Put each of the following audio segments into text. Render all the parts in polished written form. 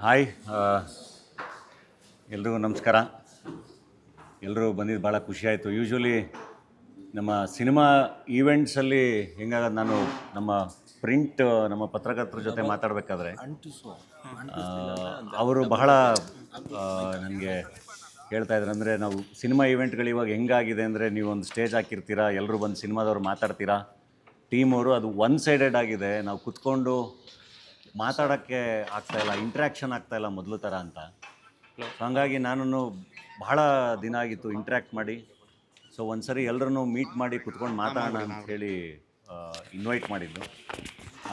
Hi, ಎಲ್ರಿಗೂ ನಮಸ್ಕಾರ. ಎಲ್ಲರೂ ಬಂದಿದ್ದು ಭಾಳ ಖುಷಿಯಾಯಿತು. ಯೂಶ್ವಲಿ ನಮ್ಮ ಸಿನಿಮಾ ಈವೆಂಟ್ಸಲ್ಲಿ ಹೆಂಗಾಗೋದು, ನಾನು ನಮ್ಮ ನಮ್ಮ ಪತ್ರಕರ್ತರ ಜೊತೆ ಮಾತಾಡಬೇಕಾದ್ರೆ ಅವರು ಬಹಳ ನನಗೆ ಹೇಳ್ತಾ ಇದ್ರು. ಅಂದರೆ ನಾವು ಸಿನಿಮಾ ಈವೆಂಟ್ಗಳು ಇವಾಗ ಹೆಂಗಾಗಿದೆ ಅಂದರೆ, ನೀವು ಒಂದು ಸ್ಟೇಜ್ ಹಾಕಿರ್ತೀರಾ, ಎಲ್ಲರೂ ಬಂದು ಸಿನಿಮಾದವ್ರು ಮಾತಾಡ್ತೀರಾ, ಟೀಮವರು ಅದು ಒನ್ ಸೈಡೆಡ್ ಆಗಿದೆ, ನಾವು ಕುತ್ಕೊಂಡು ಮಾತಾಡೋಕ್ಕೆ ಆಗ್ತಾಯಿಲ್ಲ, ಇಂಟ್ರ್ಯಾಕ್ಷನ್ ಆಗ್ತಾಯಿಲ್ಲ ಮೊದಲು ಥರ ಅಂತ. ಹಾಗಾಗಿ ನಾನು ಬಹಳ ದಿನ ಆಗಿತ್ತು ಇಂಟ್ರ್ಯಾಕ್ಟ್ ಮಾಡಿ. ಸೊ ಒಂದು ಸರಿ ಎಲ್ಲರನ್ನೂ ಮೀಟ್ ಮಾಡಿ ಕುತ್ಕೊಂಡು ಮಾತಾಡೋಣ ಅಂತ ಹೇಳಿ ಇನ್ವೈಟ್ ಮಾಡಿದ್ದು.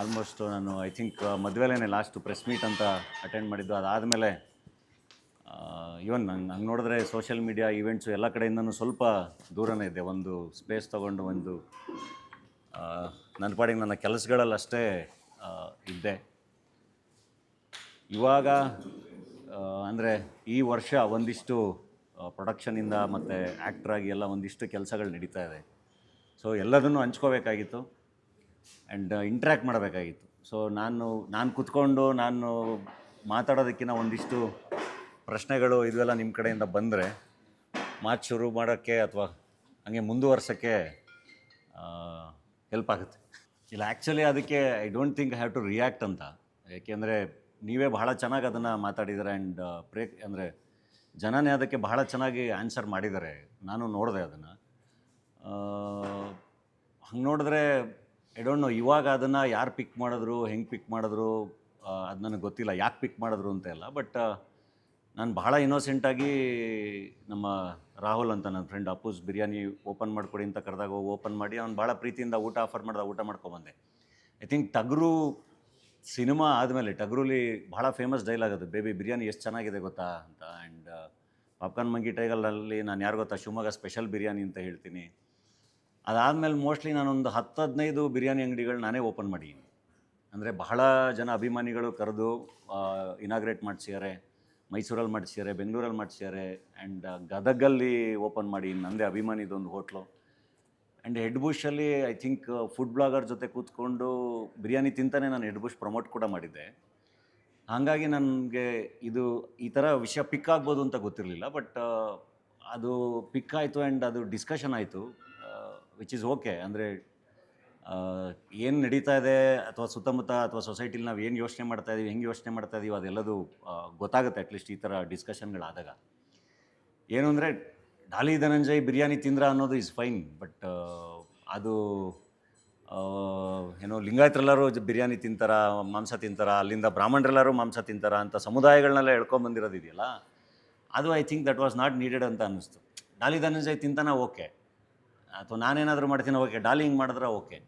ಆಲ್ಮೋಸ್ಟ್ ನಾನು ಐ ಥಿಂಕ್ ಮದುವೆಲೇ ಲಾಸ್ಟು ಪ್ರೆಸ್ ಮೀಟ್ ಅಂತ ಅಟೆಂಡ್ ಮಾಡಿದ್ದು. ಅದಾದಮೇಲೆ ಇವನ್ ಹಂಗೆ ನೋಡಿದ್ರೆ ಸೋಷಿಯಲ್ ಮೀಡಿಯಾ ಈವೆಂಟ್ಸು ಎಲ್ಲ ಕಡೆಯಿಂದನೂ ಸ್ವಲ್ಪ ದೂರನೇ ಇದ್ದೆ. ಒಂದು ಸ್ಪೇಸ್ ತೊಗೊಂಡು ನನ್ನ ಪಾಡಿಗೆ ನನ್ನ ಕೆಲಸಗಳಲ್ಲಿ ಅಷ್ಟೇ ಇದ್ದೆ. ಇವಾಗ ಅಂದರೆ ಈ ವರ್ಷ ಒಂದಿಷ್ಟು ಪ್ರೊಡಕ್ಷನಿಂದ ಮತ್ತು ಆ್ಯಕ್ಟ್ರಾಗಿ ಎಲ್ಲ ಒಂದಿಷ್ಟು ಕೆಲಸಗಳು ನಡೀತಾ ಇದೆ. ಸೊ ಎಲ್ಲದನ್ನು ಹಂಚ್ಕೋಬೇಕಾಗಿತ್ತು ಆ್ಯಂಡ್ ಇಂಟ್ರ್ಯಾಕ್ಟ್ ಮಾಡಬೇಕಾಗಿತ್ತು. ಸೊ ನಾನು ಕೂತ್ಕೊಂಡು ಮಾತಾಡೋದಕ್ಕಿಂತ ಒಂದಿಷ್ಟು ಪ್ರಶ್ನೆಗಳು ಇದೆಲ್ಲ ನಿಮ್ಮ ಕಡೆಯಿಂದ ಬಂದರೆ ಮಾತು ಶುರು ಮಾಡೋಕ್ಕೆ ಅಥವಾ ಹಂಗೆ ಮುಂದುವರ್ಸೋಕ್ಕೆ ಹೆಲ್ಪ್ ಆಗುತ್ತೆ. ಇಲ್ಲ, ಆ್ಯಕ್ಚುಲಿ ಅದಕ್ಕೆ I don't think I have to react ಅಂತ. ಏಕೆಂದರೆ ನೀವೇ ಬಹಳ ಚೆನ್ನಾಗಿ ಅದನ್ನು ಮಾತಾಡಿದ್ದಾರೆ ಆ್ಯಂಡ್ ಅಂದರೆ ಜನನೇ ಅದಕ್ಕೆ ಬಹಳ ಚೆನ್ನಾಗಿ ಆನ್ಸರ್ ಮಾಡಿದ್ದಾರೆ. ನಾನು ನೋಡಿದೆ ಅದನ್ನು. ಹಂಗೆ ನೋಡಿದ್ರೆ ಐ ಡೋಂಟ್ ನೋ ಇವಾಗ ಅದನ್ನು ಯಾರು ಪಿಕ್ ಮಾಡಿದ್ರು, ಹೆಂಗೆ ಪಿಕ್ ಮಾಡಿದ್ರು, ಅದು ನನಗೆ ಗೊತ್ತಿಲ್ಲ ಯಾಕೆ ಪಿಕ್ ಮಾಡಿದ್ರು ಅಂತ ಎಲ್ಲ. ಬಟ್ ನಾನು ಬಹಳ ಇನ್ನೋಸೆಂಟಾಗಿ ನಮ್ಮ ರಾಹುಲ್ ಅಂತ ನನ್ನ ಫ್ರೆಂಡ್ ಅಪ್ಪೂಸ್ ಬಿರಿಯಾನಿ ಓಪನ್ ಮಾಡಿಕೊಡಿ ಅಂತ ಕರೆದಾಗ ಓಪನ್ ಮಾಡಿ ಅವ್ನು ಭಾಳ ಪ್ರೀತಿಯಿಂದ ಊಟ ಆಫರ್ ಮಾಡಿದ, ಊಟ ಮಾಡ್ಕೊಬಂದೆ. ಐ ಥಿಂಕ್ ಟಗರು ಸಿನಿಮಾ ಆದಮೇಲೆ ಟಗರುಲಿ ಭಾಳ ಫೇಮಸ್ ಡೈಲಾಗ್ ಅದು, ಬೇಬಿ ಬಿರಿಯಾನಿ ಎಷ್ಟು ಚೆನ್ನಾಗಿದೆ ಗೊತ್ತಾ ಅಂತ. ಆ್ಯಂಡ್ ಪಾಪ್ಕಾರ್ನ್ ಮಂಗಿ ಟೈಗಲಲ್ಲಿ ನಾನು ಯಾರು ಗೊತ್ತಾ, ಶಿವಮೊಗ್ಗ ಸ್ಪೆಷಲ್ ಬಿರಿಯಾನಿ ಅಂತ ಹೇಳ್ತೀನಿ. ಅದಾದಮೇಲೆ ಮೋಸ್ಟ್ಲಿ ನಾನೊಂದು 10-15 ಬಿರಿಯಾನಿ ಅಂಗಡಿಗಳು ನಾನೇ ಓಪನ್ ಮಾಡೀನಿ. ಅಂದರೆ ಬಹಳ ಜನ ಅಭಿಮಾನಿಗಳು ಕರೆದು ಇನಾಗ್ರೇಟ್ ಮಾಡಿಸಿದ್ದಾರೆ, ಮೈಸೂರಲ್ಲಿ ಮಾಡಿಸಿದ್ದಾರೆ, ಬೆಂಗಳೂರಲ್ಲಿ ಮಾಡಿಸಿದ್ದಾರೆ, ಆ್ಯಂಡ್ ಗದಗಲ್ಲಿ ಓಪನ್ ಮಾಡಿ ನಂದೇ ಅಭಿಮಾನಿದೊಂದು ಹೋಟ್ಲು. ಆ್ಯಂಡ್ ಹೆಡ್ ಬುಷಲ್ಲಿ ಐ ಥಿಂಕ್ ಫುಡ್ ಬ್ಲಾಗರ್ ಜೊತೆ ಕೂತ್ಕೊಂಡು ಬಿರಿಯಾನಿ ತಿಂತಾನೆ ನಾನು ಹೆಡ್ ಬುಷ್ ಪ್ರಮೋಟ್ ಕೂಡ ಮಾಡಿದ್ದೆ. ಹಾಗಾಗಿ ನನಗೆ ಈ ಥರ ವಿಷಯ ಪಿಕ್ ಆಗ್ಬೋದು ಅಂತ ಗೊತ್ತಿರಲಿಲ್ಲ. ಬಟ್ ಅದು ಪಿಕ್ ಆಯಿತು ಆ್ಯಂಡ್ ಅದು ಡಿಸ್ಕಷನ್ ಆಯಿತು, ವಿಚ್ ಈಸ್ ಓಕೆ. ಅಂದರೆ ಏನು ನಡೀತಾ ಇದೆ ಅಥವಾ ಸುತ್ತಮುತ್ತ ಅಥವಾ ಸೊಸೈಟಿಲಿ ನಾವು ಏನು ಯೋಚನೆ ಮಾಡ್ತಾಯಿದ್ದೀವಿ, ಹೆಂಗೆ ಯೋಚನೆ ಮಾಡ್ತಾಯಿದ್ದೀವಿ, ಅದೆಲ್ಲದು ಗೊತ್ತಾಗುತ್ತೆ ಅಟ್ಲೀಸ್ಟ್ ಈ ಥರ ಡಿಸ್ಕಷನ್ಗಳಾದಾಗ. ಏನು ಅಂದರೆ ಡಾಲಿ ಧನಂಜಯ್ ಬಿರಿಯಾನಿ ತಿಂದ್ರ ಅನ್ನೋದು ಈಸ್ ಫೈನ್. ಬಟ್ ಅದು ಏನೋ ಲಿಂಗಾಯತರೆಲ್ಲರೂ ಬಿರಿಯಾನಿ ತಿಂತಾರ, ಮಾಂಸ ತಿಂತಾರ, ಅಲ್ಲಿಂದ ಬ್ರಾಹ್ಮಣರೆಲ್ಲರೂ ಮಾಂಸ ತಿಂತಾರ ಅಂತ ಸಮುದಾಯಗಳನ್ನೆಲ್ಲ ಹೇಳ್ಕೊಂಬಂದಿರೋದಿದೆಯಲ್ಲ, ಅದು I think that was not needed ಅಂತ ಅನ್ನಿಸ್ತು. ಡಾಲಿ ಧನಂಜಯ್ ತಿಂತಾನ ಓಕೆ, ಅಥವಾ ನಾನೇನಾದರೂ ಮಾಡ್ತೀನಿ ಓಕೆ, ಡಾಲಿ ಹಿಂಗೆ ಮಾಡಿದ್ರೆ ಓಕೆ.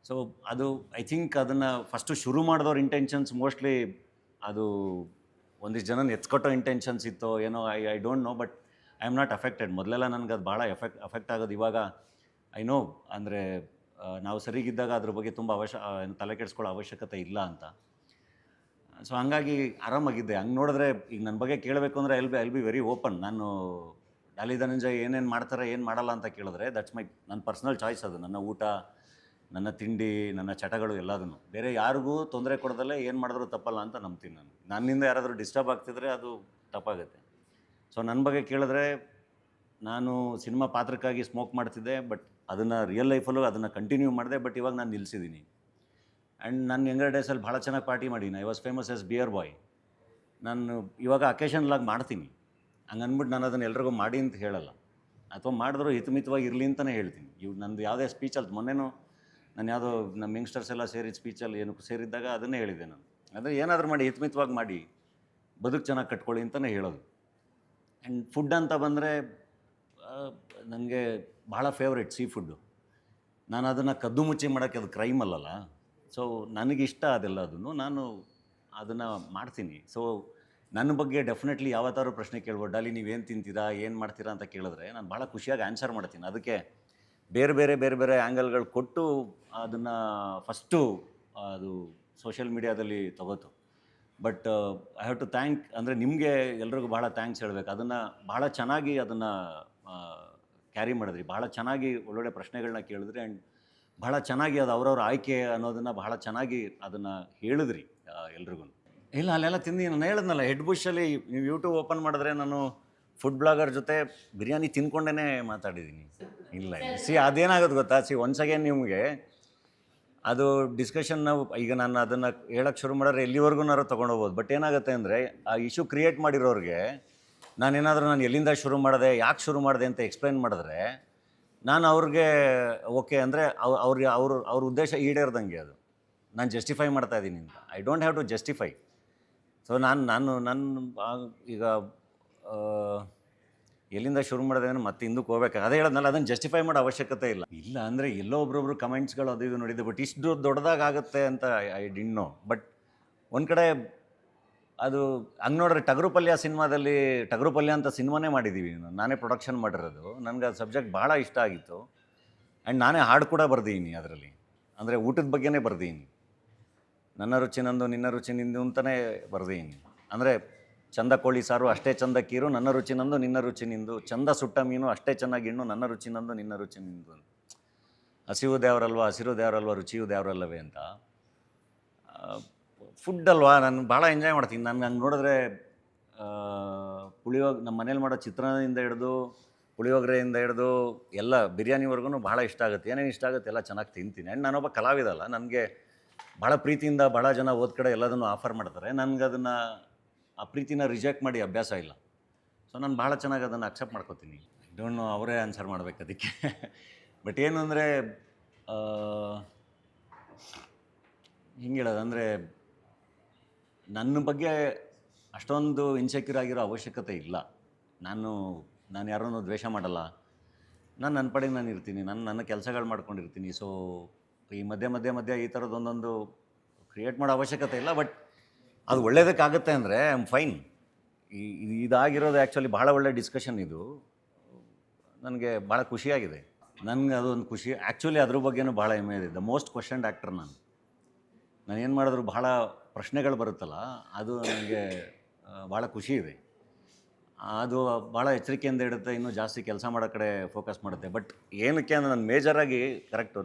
ಸೊ ಅದು ಐ ಥಿಂಕ್ ಅದನ್ನು ಫಸ್ಟು ಶುರು ಮಾಡಿದವ್ರ ಇಂಟೆನ್ಷನ್ಸ್ ಮೋಸ್ಟ್ಲಿ ಅದು ಒಂದಿಷ್ಟು ಜನ ಎತ್ಕೊಟ್ಟೋ ಇಂಟೆನ್ಷನ್ಸ್ ಇತ್ತು ಏನೋ, I don't no. But I am not affected. ಮೊದಲೆಲ್ಲ ನನಗೆ ಅದು ಭಾಳ ಅಫೆಕ್ಟ್ ಆಗೋದು. ಇವಾಗ ಐ ನೋ, ಅಂದರೆ ನಾವು ಸರಿಗಿದ್ದಾಗ ಅದ್ರ ಬಗ್ಗೆ ತುಂಬ ತಲೆ ಕೆಡಿಸ್ಕೊಳ್ಳೋ ಅವಶ್ಯಕತೆ ಇಲ್ಲ ಅಂತ. ಸೊ ಹಂಗಾಗಿ ಆರಾಮಾಗಿದ್ದೆ. ಹಂಗೆ ನೋಡಿದ್ರೆ ಈಗ ನನ್ನ ಬಗ್ಗೆ ಕೇಳಬೇಕು ಅಂದರೆ ಐ ಬಿ ವೆರಿ ಓಪನ್. ನಾನು ಡಾಲಿ ಧನಂಜಯ್ ಏನೇನು ಮಾಡ್ತಾರೆ, ಏನು ಮಾಡಲ್ಲ ಅಂತ ಕೇಳಿದ್ರೆ ದಟ್ಸ್ ನನ್ನ ಪರ್ಸ್ನಲ್ ಚಾಯ್ಸ್. ಅದು ನನ್ನ ಊಟ, ನನ್ನ ತಿಂಡಿ, ನನ್ನ ಚಟಗಳು ಎಲ್ಲದನ್ನು. ಬೇರೆ ಯಾರಿಗೂ ತೊಂದರೆ ಕೊಡೋದಲ್ಲೇ ಏನು ಮಾಡಿದ್ರೂ ತಪ್ಪಲ್ಲ ಅಂತ ನಂಬ್ತೀನಿ ನಾನು. ನನ್ನಿಂದ ಯಾರಾದರೂ ಡಿಸ್ಟರ್ಬ್ ಆಗ್ತಿದ್ರೆ ಅದು ತಪ್ಪಾಗುತ್ತೆ. ಸೊ ನನ್ನ ಬಗ್ಗೆ ಕೇಳಿದ್ರೆ ನಾನು ಸಿನಿಮಾ ಪಾತ್ರಕ್ಕಾಗಿ ಸ್ಮೋಕ್ ಮಾಡ್ತಿದ್ದೆ, ಬಟ್ ಅದನ್ನು ರಿಯಲ್ ಲೈಫಲ್ಲೂ ಅದನ್ನು ಕಂಟಿನ್ಯೂ ಮಾಡಿದೆ. ಬಟ್ ಇವಾಗ ನಾನು ನಿಲ್ಲಿಸಿದ್ದೀನಿ. ಆ್ಯಂಡ್ ನನ್ನ ಯಂಗರ್ ಡೇಸಲ್ಲಿ ಭಾಳ ಚೆನ್ನಾಗಿ ಪಾರ್ಟಿ ಮಾಡೀನಿ. I was famous as beer boy. ನಾನು ಇವಾಗ ಅಕೇಶನ್ಲಾಗಿ ಮಾಡ್ತೀನಿ. ಹಂಗೆ ಅಂದ್ಬಿಟ್ಟು ನಾನು ಅದನ್ನು ಎಲ್ರಿಗೂ ಮಾಡಿ ಅಂತ ಹೇಳಲ್ಲ, ಅಥವಾ ಮಾಡಿದ್ರು ಹಿತಮಿತವಾಗಿ ಇರಲಿ ಅಂತಲೇ ಹೇಳ್ತೀನಿ. ನಂದು ಯಾವುದೇ ಸ್ಪೀಚಲ್ಲಿ ಮೊನ್ನೆನೂ ನಾನು ಯಾವುದೋ ನಮ್ಮ ಯಂಗ್ಸ್ಟರ್ಸ್ ಎಲ್ಲ ಸೇರಿದ ಸ್ಪೀಚಲ್ಲಿ ಏನಕ್ಕೆ ಸೇರಿದ್ದಾಗ ಅದನ್ನೇ ಹೇಳಿದ್ದೆ ನಾನು. ಅಂದರೆ ಏನಾದರೂ ಮಾಡಿ ಹಿತಮಿತವಾಗಿ ಮಾಡಿ, ಬದುಕು ಚೆನ್ನಾಗಿ ಕಟ್ಕೊಳ್ಳಿ ಅಂತಲೇ ಹೇಳೋದು. ಆ್ಯಂಡ್ ಫುಡ್ ಅಂತ ಬಂದರೆ ನನಗೆ ಭಾಳ ಫೇವ್ರೇಟ್ ಸೀ ಫುಡ್ಡು. ನಾನು ಅದನ್ನು ಕದ್ದು ಮುಚ್ಚಿ ಮಾಡೋಕ್ಕೆ ಅದು ಕ್ರೈಮ್ ಅಲ್ಲಲ್ಲ. ಸೊ ನನಗಿಷ್ಟ ಅದೆಲ್ಲದನ್ನು, ನಾನು ಅದನ್ನು ಮಾಡ್ತೀನಿ. ಸೊ ನನ್ನ ಬಗ್ಗೆ ಡೆಫಿನೆಟ್ಲಿ ಯಾವತ್ತಾದ್ರೂ ಪ್ರಶ್ನೆ ಕೇಳ್ಬೋದು, ಡಾಲಿ ನೀವೇನು ತಿಂತೀರಾ, ಏನು ಮಾಡ್ತೀರಾ ಅಂತ ಕೇಳಿದ್ರೆ ನಾನು ಭಾಳ ಖುಷಿಯಾಗಿ ಆನ್ಸರ್ ಮಾಡ್ತೀನಿ. ಅದಕ್ಕೆ ಬೇರೆ ಬೇರೆ ಆ್ಯಂಗಲ್ಗಳು ಕೊಟ್ಟು ಅದನ್ನು ಫಸ್ಟು ಅದು ಸೋಷಿಯಲ್ ಮೀಡಿಯಾದಲ್ಲಿ ತಗೋತು. But I have to thank, ಅಂದರೆ ನಿಮಗೆ ಎಲ್ರಿಗೂ ಭಾಳ ಥ್ಯಾಂಕ್ಸ್ ಹೇಳಬೇಕು. ಅದನ್ನು ಭಾಳ ಚೆನ್ನಾಗಿ ಅದನ್ನು ಕ್ಯಾರಿ ಮಾಡಿದ್ರಿ, ಭಾಳ ಚೆನ್ನಾಗಿ ಒಳ್ಳೊಳ್ಳೆ ಪ್ರಶ್ನೆಗಳನ್ನ ಕೇಳಿದ್ರಿ. ಆ್ಯಂಡ್ ಭಾಳ ಚೆನ್ನಾಗಿ ಅದು ಅವ್ರವ್ರ ಆಯ್ಕೆ ಅನ್ನೋದನ್ನು ಭಾಳ ಚೆನ್ನಾಗಿ ಅದನ್ನು ಹೇಳಿದ್ರಿ ಎಲ್ರಿಗೂ. ಇಲ್ಲ ಅಲ್ಲೆಲ್ಲ ತಿಂದು ನಾನು ಹೇಳಿದ್ನಲ್ಲ ಹೆಡ್ ಬುಷಲ್ಲಿ ನೀವು ಯೂಟ್ಯೂಬ್ ಓಪನ್ ಮಾಡಿದ್ರೆ ನಾನು ಫುಡ್ ಬ್ಲಾಗರ್ ಜೊತೆ ಬಿರಿಯಾನಿ ತಿನ್ಕೊಂಡೇ ಮಾತಾಡಿದ್ದೀನಿ. ಇಲ್ಲ ಇಲ್ಲ ಅದೇನಾಗೋದು ಗೊತ್ತಾ, ಒನ್ಸ್ ಅಗೇನ್ ನಿಮಗೆ ಅದು ಡಿಸ್ಕಷನ್ ನಾವು ಈಗ ನಾನು ಅದನ್ನು ಹೇಳೋಕ್ಕೆ ಶುರು ಮಾಡಿದ್ರೆ ಎಲ್ಲಿವರೆಗೂ ತೊಗೊಂಡೋಗ್ಬೋದು. ಬಟ್ ಏನಾಗುತ್ತೆ ಅಂದರೆ ಆ ಇಶ್ಯೂ ಕ್ರಿಯೇಟ್ ಮಾಡಿರೋರಿಗೆ ನಾನು ಎಲ್ಲಿಂದ ಶುರು ಮಾಡಿದೆ, ಯಾಕೆ ಶುರು ಮಾಡಿದೆ ಅಂತ ಎಕ್ಸ್ಪ್ಲೈನ್ ಮಾಡಿದ್ರೆ ನಾನು ಅವ್ರಿಗೆ ಓಕೆ ಅಂದರೆ ಅವ್ರ ಉದ್ದೇಶ ಈಡೇರ್ದಂಗೆ ಅದು. ನಾನು ಜಸ್ಟಿಫೈ ಮಾಡ್ತಾಯಿದ್ದೀನಿ ಅಂತ. I don't have to justify. So ಈಗ ಎಲ್ಲಿಂದ ಶುರು ಮಾಡಿದೆ ಅಂದರೆ ಮತ್ತೆ ಹಿಂದಕ್ಕೆ ಹೋಗ್ಬೇಕು. ಅದೇ ಹೇಳೋದ್ನಲ್ಲ, ಅದನ್ನು ಜಸ್ಟಿಫೈ ಮಾಡೋ ಅವಶ್ಯಕತೆ ಇಲ್ಲ. ಇಲ್ಲ ಅಂದರೆ ಎಲ್ಲೋ ಒಬ್ರೊಬ್ರು ಕಮೆಂಟ್ಸ್ಗಳು ಅದು ಇದು ನೋಡಿದ್ದೆ, ಬಟ್ ಇಷ್ಟು ದೊಡ್ಡದಾಗುತ್ತೆ ಅಂತ ಐ ಡಿಂಟ್ ನೋ. ಬಟ್ ಒಂದು ಕಡೆ ಅದು ಹಂಗೆ ನೋಡ್ರೆ ಟಗರು ಪಲ್ಯ ಅಂತ ಸಿನಿಮಾನೇ ಮಾಡಿದ್ದೀವಿ. ನಾನೇ ಪ್ರೊಡಕ್ಷನ್ ಮಾಡಿರೋದು. ನನಗೆ ಆ ಸಬ್ಜೆಕ್ಟ್ ಭಾಳ ಇಷ್ಟ ಆಗಿತ್ತು. ಆ್ಯಂಡ್ ನಾನೇ ಹಾಡು ಕೂಡ ಬರ್ದಿದ್ದೀನಿ ಅದರಲ್ಲಿ. ಅಂದರೆ ಊಟದ ಬಗ್ಗೆನೇ ಬರ್ದಿದ್ದೀನಿ. ನನ್ನ ರುಚಿ ನಂದು ನಿನ್ನ ರುಚಿ ನಿಂದು ಅಂತಲೇ ಬರ್ದಿದ್ದೀನಿ. ಅಂದರೆ ಚಂದ ಕೋಳಿ ಸಾರು ಅಷ್ಟೇ ಚಂದ ಕೀರು, ನನ್ನ ರುಚಿ ನಂದು ನಿನ್ನ ರುಚಿ ನಿಂದು, ಚಂದ ಸುಟ್ಟ ಮೀನು ಅಷ್ಟೇ ಚೆನ್ನಾಗಿ ಇಣ್ಣು, ನನ್ನ ರುಚಿ ನಂದು ನಿನ್ನ ರುಚಿ ನಿಂದು. ಹಸಿವು ದೇವರಲ್ವ ಹಸಿರು ದೇವರಲ್ವ ರುಚಿಯು ದೇವರಲ್ಲವೇ ಅಂತ. ಫುಡ್ ಅಲ್ವಾ, ನಾನು ಭಾಳ ಎಂಜಾಯ್ ಮಾಡ್ತೀನಿ. ನನಗೆ ಹಂಗೆ ನೋಡಿದ್ರೆ ನಮ್ಮ ಮನೇಲಿ ಮಾಡೋ ಚಿತ್ರಾನ್ನದಿಂದ ಹಿಡಿದು ಪುಳಿಯೋಗರೆಯಿಂದ ಹಿಡಿದು ಎಲ್ಲ ಬಿರಿಯಾನಿವರೆಗೂ ಭಾಳ ಇಷ್ಟ ಆಗುತ್ತೆ. ಏನೇನು ಇಷ್ಟ ಆಗುತ್ತೆ ಎಲ್ಲ ಚೆನ್ನಾಗಿ ತಿಂತೀನಿ. ಆ್ಯಂಡ್ ನಾನೊಬ್ಬ ಕಲಾವಿದಲ್ಲ, ನನಗೆ ಭಾಳ ಪ್ರೀತಿಯಿಂದ ಭಾಳ ಜನ ಓದ್ ಕಡೆ ಎಲ್ಲದನ್ನು ಆಫರ್ ಮಾಡ್ತಾರೆ. ನನಗೆ ಅದನ್ನು ಆ ಪ್ರೀತಿನ ರಿಜೆಕ್ಟ್ ಮಾಡಿ ಅಭ್ಯಾಸ ಇಲ್ಲ. ಸೊ ನಾನು ಭಾಳ ಚೆನ್ನಾಗಿ ಅದನ್ನು ಅಕ್ಸೆಪ್ಟ್ ಮಾಡ್ಕೋತೀನಿ. ಐ ಡೋಂಟ್ ನೋ, ಅವರೇ ಆನ್ಸರ್ ಮಾಡಬೇಕು ಅದಕ್ಕೆ. ಬಟ್ ಏನು ಅಂದರೆ ಹಿಂಗೆ ಹೇಳೋದಂದರೆ ನನ್ನ ಬಗ್ಗೆ ಅಷ್ಟೊಂದು ಇನ್ಸೆಕ್ಯೂರ್ ಆಗಿರೋ ಅವಶ್ಯಕತೆ ಇಲ್ಲ. ನಾನು ಯಾರನ್ನೂ ದ್ವೇಷ ಮಾಡಲ್ಲ. ನನ್ನ ಪಾಡಿಗೆ ನಾನು ಇರ್ತೀನಿ. ನನ್ನ ಕೆಲಸಗಳು ಮಾಡ್ಕೊಂಡಿರ್ತೀನಿ. ಸೊ ಈ ಮಧ್ಯೆ ಈ ಥರದ್ದು ಒಂದೊಂದು ಕ್ರಿಯೇಟ್ ಮಾಡೋ ಅವಶ್ಯಕತೆ ಇಲ್ಲ. ಬಟ್ ಅದು ಒಳ್ಳೆಯದಕ್ಕಾಗುತ್ತೆ ಅಂದರೆ ಐ ಆಮ್ ಫೈನ್. ಇದಾಗಿರೋದು ಆ್ಯಕ್ಚುಲಿ ಭಾಳ ಒಳ್ಳೆ ಡಿಸ್ಕಷನ್ ಇದು. ನನಗೆ ಭಾಳ ಖುಷಿಯಾಗಿದೆ. ನನಗೆ ಅದೊಂದು ಖುಷಿ. ಆ್ಯಕ್ಚುಲಿ ಅದ್ರ ಬಗ್ಗೆನೂ ಭಾಳ ಹೆಮ್ಮೆ ಇದೆ. ದ ಮೋಸ್ಟ್ ಕ್ವಶನ್ಡ್ ಆ್ಯಕ್ಟರ್ ನಾನು ಏನು ಮಾಡಿದ್ರು ಭಾಳ ಪ್ರಶ್ನೆಗಳು ಬರುತ್ತಲ್ಲ, ಅದು ನನಗೆ ಭಾಳ ಖುಷಿ ಇದೆ. ಅದು ಭಾಳ ಎಚ್ಚರಿಕೆಯಿಂದ ಇಡುತ್ತೆ. ಇನ್ನೂ ಜಾಸ್ತಿ ಕೆಲಸ ಮಾಡೋ ಕಡೆ ಫೋಕಸ್ ಮಾಡುತ್ತೆ. ಬಟ್ ಏನಕ್ಕೆ ಅಂದರೆ ನಾನು ಮೇಜರಾಗಿ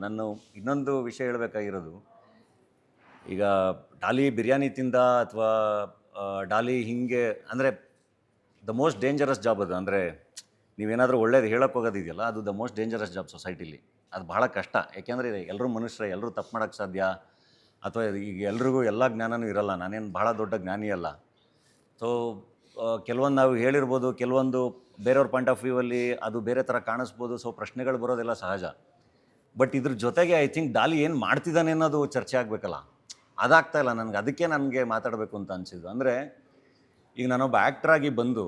ನಾನು ಇನ್ನೊಂದು ವಿಷಯ ಹೇಳಬೇಕಾಗಿರೋದು, ಈಗ ಡಾಲಿ ಬಿರಿಯಾನಿ ತಿಂದ ಅಥವಾ ಡಾಲಿ ಹಿಂಗೆ ಅಂದರೆ ದ ಮೋಸ್ಟ್ ಡೇಂಜರಸ್ ಜಾಬ್ ಅದು. ಅಂದರೆ ನೀವೇನಾದರೂ ಒಳ್ಳೇದು ಹೇಳೋಕ್ಕೆ ಹೋಗೋದಿದೆಯಲ್ಲ, ಅದು ದ ಮೋಸ್ಟ್ ಡೇಂಜರಸ್ ಜಾಬ್ ಸೊಸೈಟಿಲಿ. ಅದು ಭಾಳ ಕಷ್ಟ. ಯಾಕೆಂದರೆ ಎಲ್ಲರೂ ಮನುಷ್ಯರೇ, ಎಲ್ಲರೂ ತಪ್ಪು ಮಾಡೋಕ್ಕೆ ಸಾಧ್ಯ. ಅಥವಾ ಈಗ ಎಲ್ರಿಗೂ ಎಲ್ಲ ಜ್ಞಾನವೂ ಇರೋಲ್ಲ. ನಾನೇನು ಭಾಳ ದೊಡ್ಡ ಜ್ಞಾನಿ ಅಲ್ಲ. ಸೊ ಕೆಲವೊಂದು ನಾವು ಹೇಳಿರ್ಬೋದು, ಕೆಲವೊಂದು ಬೇರೆಯವ್ರ ಪಾಯಿಂಟ್ ಆಫ್ ವ್ಯೂವಲ್ಲಿ ಅದು ಬೇರೆ ಥರ ಕಾಣಿಸ್ಬೋದು. ಸೊ ಪ್ರಶ್ನೆಗಳು ಬರೋದೆಲ್ಲ ಸಹಜ. ಬಟ್ ಇದ್ರ ಜೊತೆಗೆ ಐ ಥಿಂಕ್ ಡಾಲಿ ಏನು ಮಾಡ್ತಿದ್ದಾನೆ ಅನ್ನೋದು ಚರ್ಚೆ ಆಗಬೇಕಲ್ಲ, ಅದಾಗ್ತಾಯಿಲ್ಲ ನನಗೆ. ಅದಕ್ಕೆ ನನಗೆ ಮಾತಾಡಬೇಕು ಅಂತ ಅನಿಸಿದ್ದು. ಅಂದರೆ ಈಗ ನಾನೊಬ್ಬ ಆ್ಯಕ್ಟ್ರಾಗಿ ಬಂದು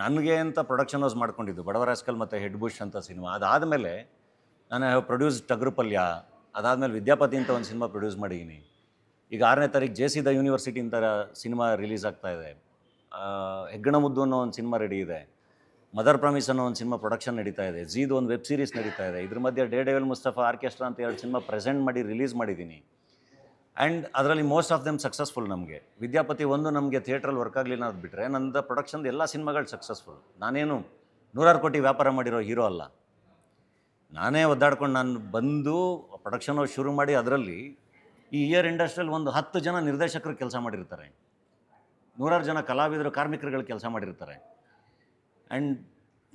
ನನಗೆ ಅಂತ ಪ್ರೊಡಕ್ಷನ್ ಹೌಸ್ ಮಾಡ್ಕೊಂಡಿದ್ದು ಬಡವರ ರಾಸ್ಕಲ್ ಮತ್ತು ಹೆಡ್ ಬುಷ್ ಅಂತ ಸಿನಿಮಾ. ಅದಾದಮೇಲೆ ನಾನು ಪ್ರೊಡ್ಯೂಸ್ ಟಗರು ಪಲ್ಯ. ಅದಾದಮೇಲೆ ವಿದ್ಯಾಪತಿ ಅಂತ ಒಂದು ಸಿನಿಮಾ ಪ್ರೊಡ್ಯೂಸ್ ಮಾಡಿದ್ದೀನಿ. ಈಗ 6ನೇ ತಾರೀಕು ಜೆ ಸಿ ದ ಯೂನಿವರ್ಸಿಟಿ ಅಂತ ಸಿನಿಮಾ ರಿಲೀಸ್ ಆಗ್ತಾಯಿದೆ. ಹೆಗ್ಗಣ ಮುದ್ದು ಅನ್ನೋ ಒಂದು ಸಿನಿಮಾ ರೆಡಿ ಇದೆ. ಮದರ್ ಪ್ರಾಮಿಸ್ ಅನ್ನೋ ಒಂದು ಸಿನಿಮಾ ಪ್ರೊಡಕ್ಷನ್ ನಡೀತಾ ಇದೆ. ಝೀದು ಒಂದು ವೆಬ್ ಸೀರೀಸ್ ನಡೀತಾ ಇದೆ. ಇದ್ರ ಮಧ್ಯೆ ಡೇ ಡೆವಿಲ್ ಮುಸ್ತಫಾ ಆರ್ಕೆಸ್ಟ್ರಾ ಅಂತ 2 ಸಿನಿಮಾ ಪ್ರೆಸೆಂಟ್ ಮಾಡಿ ರಿಲೀಸ್ ಮಾಡಿದ್ದೀನಿ. ಆ್ಯಂಡ್ ಅದರಲ್ಲಿ ಮೋಸ್ಟ್ ಆಫ್ ದೆಮ್ ಸಕ್ಸಸ್ಫುಲ್. ನಮಗೆ ವಿದ್ಯಾಪತಿ ಒಂದು ನಮಗೆ ಥಿಯೇಟ್ರಲ್ಲಿ ವರ್ಕ್ ಆಗಲಿಲ್ಲ ಅದು ಬಿಟ್ಟರೆ ನಂದು ಪ್ರೊಡಕ್ಷನ್ದು ಎಲ್ಲ ಸಿನಿಮಾಗಳು ಸಕ್ಸಸ್ಫುಲ್. ನಾನೇನು 100 ಕೋಟಿ ವ್ಯಾಪಾರ ಮಾಡಿರೋ ಹೀರೋ ಅಲ್ಲ. ನಾನೇ ಒದ್ದಾಡ್ಕೊಂಡು ನಾನು ಬಂದು ಪ್ರೊಡಕ್ಷನ್ ಹೌಸ್ ಶುರು ಮಾಡಿ ಅದರಲ್ಲಿ ಈ ಇಯರ್ ಇಂಡಸ್ಟ್ರಿಯಲ್ಲಿ ಒಂದು 10 ಜನ ನಿರ್ದೇಶಕರು ಕೆಲಸ ಮಾಡಿರ್ತಾರೆ, 100 ಜನ ಕಲಾವಿದರು ಕಾರ್ಮಿಕರುಗಳು ಕೆಲಸ ಮಾಡಿರ್ತಾರೆ. ಆ್ಯಂಡ್